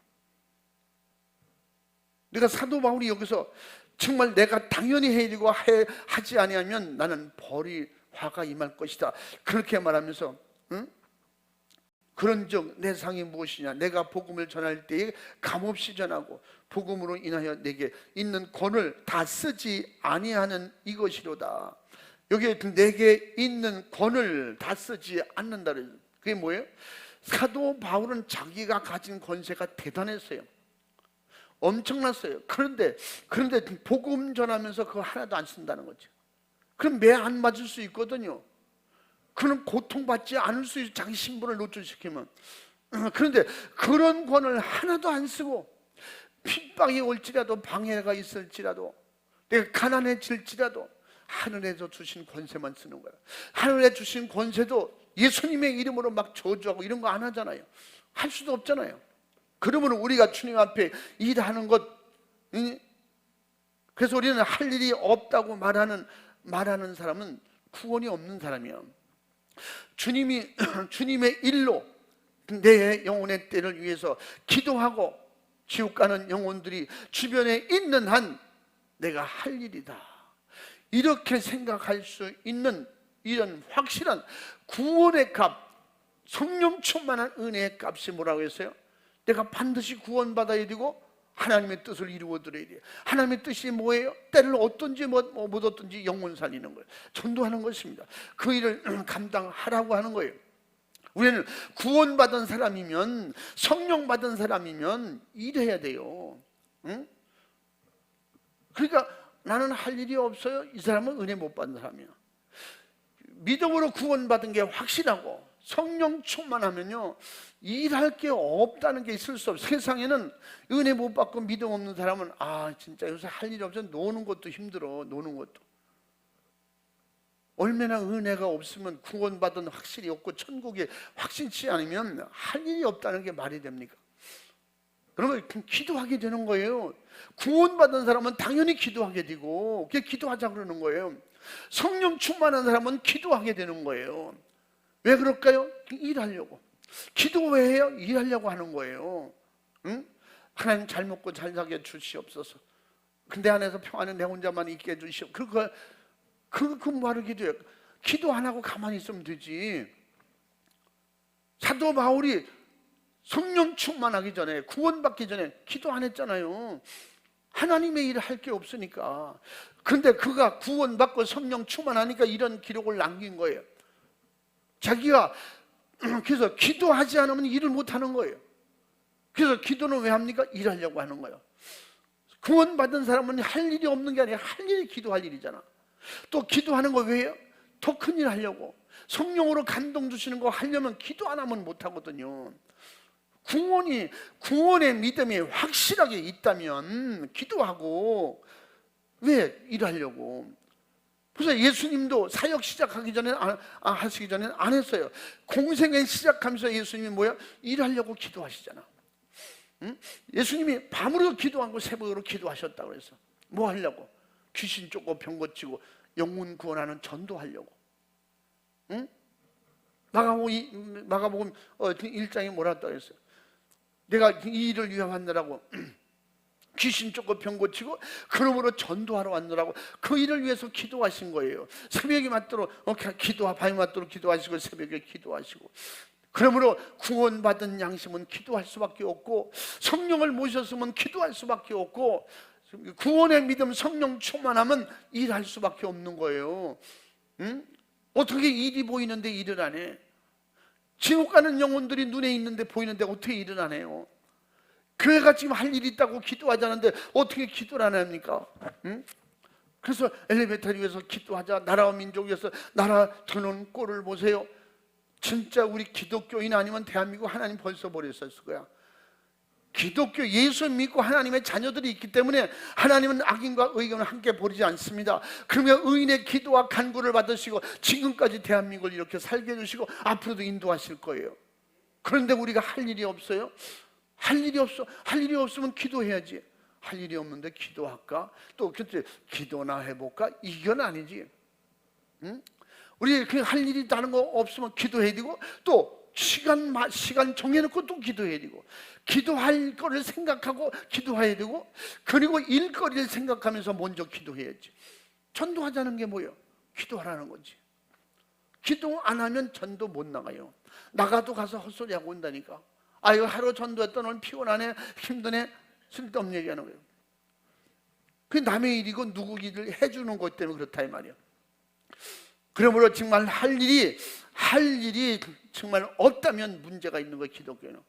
내가 사도 바울이 여기서 정말 내가 당연히 해야 되고 하지 아니하면 나는 벌이 화가 임할 것이다, 그렇게 말하면서 그런즉 내 상이 무엇이냐, 내가 복음을 전할 때에 감없이 전하고 복음으로 인하여 내게 있는 권을 다 쓰지 아니하는 이것이로다. 여기에 내게 있는 권을 다 쓰지 않는다. 그게 뭐예요? 사도 바울은 자기가 가진 권세가 대단했어요. 엄청났어요. 그런데 복음 전하면서 그거 하나도 안 쓴다는 거죠. 그럼 매 안 맞을 수 있거든요. 그는 고통받지 않을 수 있어요. 자기 신분을 노출시키면. 그런데 그런 권을 하나도 안 쓰고, 핍박이 올지라도, 방해가 있을지라도, 내가 가난해질지라도 하늘에서 주신 권세만 쓰는 거야. 하늘에 주신 권세도 예수님의 이름으로 막 저주하고 이런 거 안 하잖아요. 할 수도 없잖아요. 그러면 우리가 주님 앞에 일하는 것, 그래서 우리는 할 일이 없다고 말하는 사람은 구원이 없는 사람이야. 주님의 일로 내 영혼의 때를 위해서 기도하고 지옥 가는 영혼들이 주변에 있는 한 내가 할 일이다, 이렇게 생각할 수 있는 이런 확실한 구원의 값, 성령 충만한 은혜의 값이 뭐라고 했어요? 내가 반드시 구원받아야 되고 하나님의 뜻을 이루어드려야 돼요. 하나님의 뜻이 뭐예요? 때를 얻든지 못 얻든지 영혼 살리는 거예요. 전도하는 것입니다. 그 일을 감당하라고 하는 거예요. 우리는 구원받은 사람이면, 성령 받은 사람이면 일해야 돼요. 응? 그러니까 나는 할 일이 없어요, 이 사람은 은혜 못 받은 사람이야. 믿음으로 구원받은 게 확실하고 성령 충만하면요, 일할 게 없다는 게 있을 수 없어요. 세상에는 은혜 못 받고 믿음 없는 사람은 진짜 요새 할 일이 없어, 노는 것도 힘들어. 노는 것도 얼마나 은혜가 없으면, 구원받은 확실히 없고 천국에 확신치 않으면 할 일이 없다는 게 말이 됩니까? 그러면 기도하게 되는 거예요. 구원받은 사람은 당연히 기도하게 되고, 그게 기도하자 그러는 거예요. 성령 충만한 사람은 기도하게 되는 거예요. 왜 그럴까요? 일하려고. 기도 왜 해요? 일하려고 하는 거예요. 응? 하나님 잘 먹고 잘 살게 주시옵소서. 근데 안에서 평안은 내 혼자만 있게 해주시옵소서. 그 말을 기도해요. 기도 안 하고 가만히 있으면 되지. 사도 바울이 성령 충만하기 전에, 구원받기 전에 기도 안 했잖아요. 하나님의 일을 할 게 없으니까. 근데 그가 구원받고 성령 충만하니까 이런 기록을 남긴 거예요. 자기가 그래서 기도하지 않으면 일을 못 하는 거예요. 그래서 기도는 왜 합니까? 일하려고 하는 거예요. 구원받은 사람은 할 일이 없는 게 아니라 할 일이 기도할 일이잖아. 또 기도하는 거 왜요? 더 큰 일 하려고. 성령으로 감동 주시는 거 하려면 기도 안 하면 못 하거든요. 구원의 믿음이 확실하게 있다면 기도하고, 왜 일하려고? 그래서 예수님도 사역 시작하기 전에 하시기 전에는 안 했어요. 공생애 시작하면서 예수님이 뭐야? 일하려고 기도하시잖아. 응? 예수님이 밤으로 기도하고 새벽으로 기도하셨다고 그래서 뭐 하려고? 귀신 쫓고 병 고치고 영혼 구원하는 전도하려고. 응? 마가복음 1장에 뭐라 했다고 했어요? 내가 이 일을 위해 왔느라고 귀신 쫓고 병 고치고 그놈으로 전도하러 왔느라고 그 일을 위해서 기도하신 거예요. 새벽에 맞도록 밤에 맞도록 기도하시고 새벽에 기도하시고, 그러므로 구원받은 양심은 기도할 수밖에 없고, 성령을 모셨으면 기도할 수밖에 없고, 구원의 믿음 성령 충만하면 일할 수밖에 없는 거예요. 응? 어떻게 일이 보이는데 일을 안 해? 지옥 가는 영혼들이 눈에 있는데 보이는데 어떻게 일을 안 해요? 교회가 지금 할 일이 있다고 기도하자는데 어떻게 기도를 안 합니까? 응? 그래서 엘리베이터를 위해서 기도하자, 나라와 민족 위해서 나라 드는 꼴을 보세요. 진짜 우리 기독교인 아니면 대한민국 하나님 벌써 버렸을 거야. 기독교 예수 믿고 하나님의 자녀들이 있기 때문에 하나님은 악인과 의인을 함께 버리지 않습니다. 그러면 의인의 기도와 간구를 받으시고 지금까지 대한민국을 이렇게 살게 해주시고 앞으로도 인도하실 거예요. 그런데 우리가 할 일이 없어요? 할 일이 없어. 할 일이 없으면 기도해야지. 할 일이 없는데 기도할까? 또 그때 기도나 해볼까? 이건 아니지. 응? 우리 그냥 할 일이 다른 거 없으면 기도해야 되고, 또 시간 정해놓고 또 기도해야 되고, 기도할 거를 생각하고 기도해야 되고, 그리고 일거리를 생각하면서 먼저 기도해야지. 전도하자는 게 뭐예요? 기도하라는 거지. 기도 안 하면 전도 못 나가요. 나가도 가서 헛소리하고 온다니까. 아유, 하루 전도했던 오늘 피곤하네, 힘드네, 쓸데없는 얘기하는 거예요. 그게 남의 일이고 누구 일을 해주는 것 때문에 그렇다 이 말이에요. 그러므로 정말 할 일이 정말 없다면 문제가 있는 거예요. 기독교는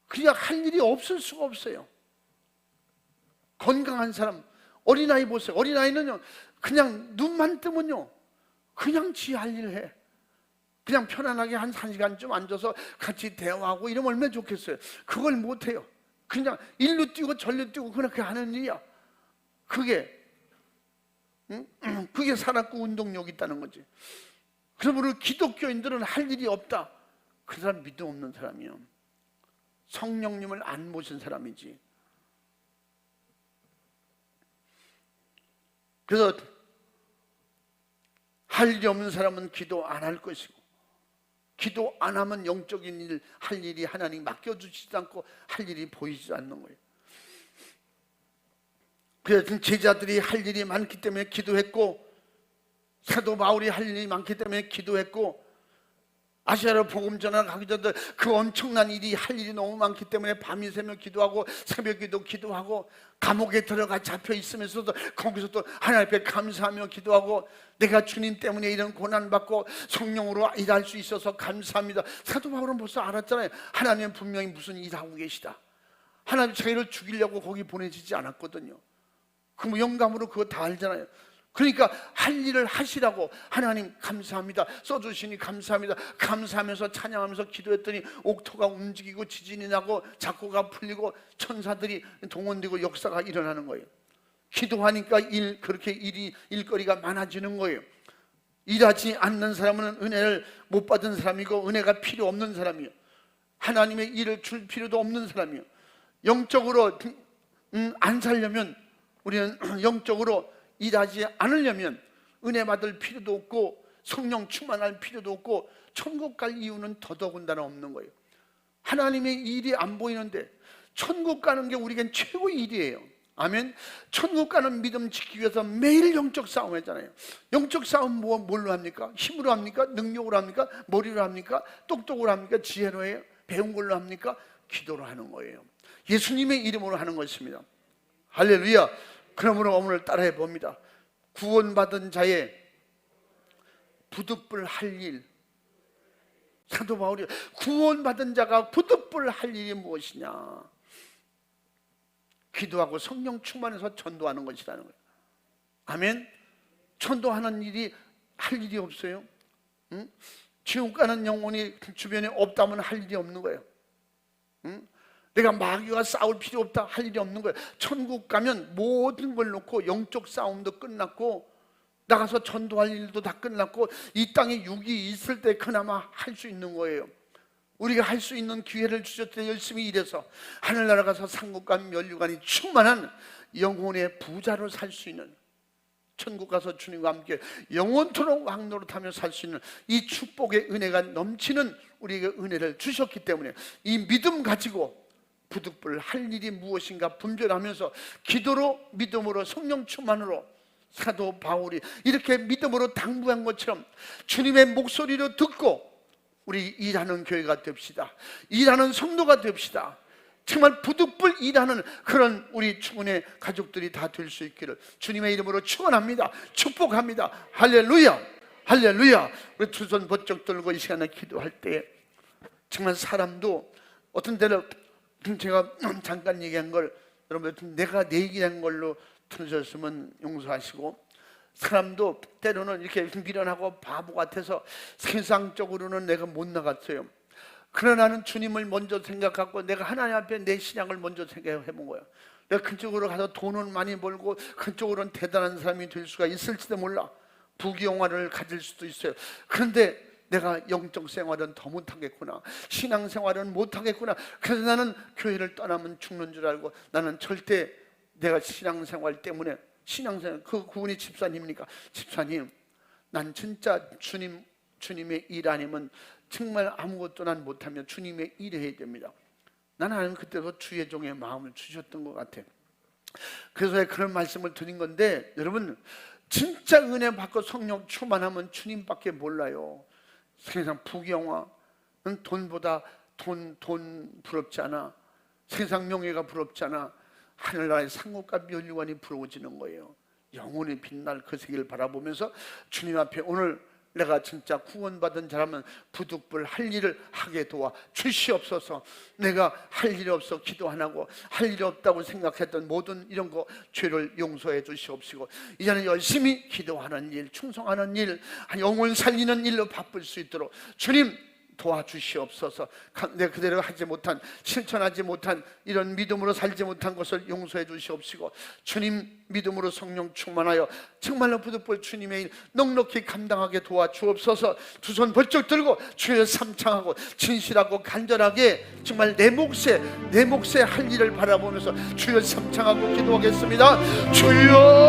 그냥 할 일이 없을 수가 없어요. 건강한 사람, 어린아이 보세요. 어린아이는요, 그냥 눈만 뜨면요 그냥 지 할 일 해. 그냥 편안하게 한 1시간쯤 앉아서 같이 대화하고 이러면 얼마나 좋겠어요. 그걸 못해요. 그냥 일로 뛰고 절로 뛰고 그렇게 하는 일이야. 그게 산악구 운동력이 있다는 거지. 그러므로 기독교인들은 할 일이 없다, 그 사람 믿음 없는 사람이요. 성령님을 안 모신 사람이지. 그래서 할 일이 없는 사람은 기도 안 할 것이고, 기도 안 하면 영적인 일, 할 일이 하나님 맡겨주시지 않고 할 일이 보이지 않는 거예요. 그래서 제자들이 할 일이 많기 때문에 기도했고, 사도 바울이 할 일이 많기 때문에 기도했고, 아시아로 복음 전하기 전에 그 엄청난 일이 할 일이 너무 많기 때문에 밤이 새며 기도하고 새벽에도 기도하고, 감옥에 들어가 잡혀 있으면서도 거기서도 하나님 앞에 감사하며 기도하고, 내가 주님 때문에 이런 고난받고 성령으로 일할 수 있어서 감사합니다. 사도 바울은 벌써 알았잖아요. 하나님은 분명히 무슨 일하고 계시다. 하나님 자기를 죽이려고 거기 보내지지 않았거든요. 그럼 영감으로 그거 다 알잖아요. 그러니까 할 일을 하시라고, 하나님 감사합니다, 써주시니 감사합니다, 감사하면서 찬양하면서 기도했더니 옥토가 움직이고 지진이 나고 작고가 풀리고 천사들이 동원되고 역사가 일어나는 거예요. 기도하니까 그렇게 일거리가 많아지는 거예요. 일하지 않는 사람은 은혜를 못 받은 사람이고 은혜가 필요 없는 사람이에요. 하나님의 일을 줄 필요도 없는 사람이에요. 영적으로 안 살려면, 우리는 영적으로 일하지 않으려면 은혜 받을 필요도 없고 성령 충만할 필요도 없고 천국 갈 이유는 더더군다나 없는 거예요. 하나님의 일이 안 보이는데 천국 가는 게 우리에겐 최고의 일이에요. 아멘. 천국 가는 믿음 지키기 위해서 매일 영적 싸움 했잖아요. 영적 싸움 뭘로 합니까? 힘으로 합니까? 능력으로 합니까? 머리로 합니까? 똑똑으로 합니까? 지혜로 해요? 배운 걸로 합니까? 기도로 하는 거예요. 예수님의 이름으로 하는 것입니다. 할렐루야. 그러므로 오늘 따라해 봅니다. 구원받은 자의 부득불 할 일. 사도 바울이 구원받은 자가 부득불 할 일이 무엇이냐? 기도하고 성령 충만해서 전도하는 것이라는 거예요. 아멘. 전도하는 일이 할 일이 없어요. 응? 지옥 가는 영혼이 주변에 없다면 할 일이 없는 거예요. 응? 내가 마귀와 싸울 필요 없다, 할 일이 없는 거예요. 천국 가면 모든 걸 놓고 영적 싸움도 끝났고 나가서 전도할 일도 다 끝났고 이 땅에 육이 있을 때 그나마 할 수 있는 거예요. 우리가 할 수 있는 기회를 주셨을 때 열심히 일해서 하늘나라 가서 상급관 면류관이 충만한 영혼의 부자로 살 수 있는, 천국 가서 주님과 함께 영원토록 왕노릇하며 살 수 있는 이 축복의 은혜가 넘치는 우리에게 은혜를 주셨기 때문에 이 믿음 가지고 부득불 할 일이 무엇인가 분별하면서 기도로, 믿음으로, 성령 충만으로 사도 바울이 이렇게 믿음으로 당부한 것처럼 주님의 목소리를 듣고 우리 일하는 교회가 됩시다. 일하는 성도가 됩시다. 정말 부득불 일하는 그런 우리 충원의 가족들이 다 될 수 있기를 주님의 이름으로 축원합니다. 축복합니다. 할렐루야, 할렐루야. 우리 두 손 번쩍 들고 이 시간에 기도할 때 정말 사람도 어떤 때는 제가 잠깐 얘기한 걸 여러분 내가 내 얘기한 걸로 들으셨으면 용서하시고, 사람도 때로는 이렇게 미련하고 바보 같아서 세상적으로는 내가 못 나갔어요. 그러나 나는 주님을 먼저 생각하고 내가 하나님 앞에 내 신앙을 먼저 생각해 본 거예요. 내가 그쪽으로 가서 돈은 많이 벌고 그쪽으로는 대단한 사람이 될 수가 있을지도 몰라. 부귀영화를 가질 수도 있어요. 그런데 내가 영적 생활은 더 못하겠구나, 신앙생활은 못하겠구나. 그래서 나는 교회를 떠나면 죽는 줄 알고 나는 절대 내가 신앙생활 때문에, 신앙생활, 그분이 집사님이니까 집사님 난 진짜 주님의 일 아니면 정말 아무것도 난 못하면 주님의 일을 해야 됩니다. 나는 그때도 주의 종의 마음을 주셨던 것 같아요. 그래서 그런 말씀을 드린 건데, 여러분 진짜 은혜 받고 성령 충만하면 주님밖에 몰라요. 세상 부귀영화는 돈보다 돈 부럽지 않아. 세상 명예가 부럽지 않아. 하늘나라의 상급과 면류관이 부러워지는 거예요. 영원히 빛날 그 세계를 바라보면서 주님 앞에 오늘 내가 진짜 구원받은 자라면 부득불 할 일을 하게 도와 주시옵소서. 내가 할 일이 없어 기도 안 하고 할 일이 없다고 생각했던 모든 이런 거 죄를 용서해 주시옵시고, 이제는 열심히 기도하는 일, 충성하는 일, 영혼 살리는 일로 바쁠 수 있도록 주님 도와주시옵소서. 내가 그대로 하지 못한, 실천하지 못한, 이런 믿음으로 살지 못한 것을 용서해 주시옵시고, 주님 믿음으로 성령 충만하여 정말로 부득불 주님의 일 넉넉히 감당하게 도와주옵소서. 두 손 벌쩍 들고 주여 삼창하고 진실하고 간절하게 정말 내 몫에 할 일을 바라보면서 주여 삼창하고 기도하겠습니다. 주여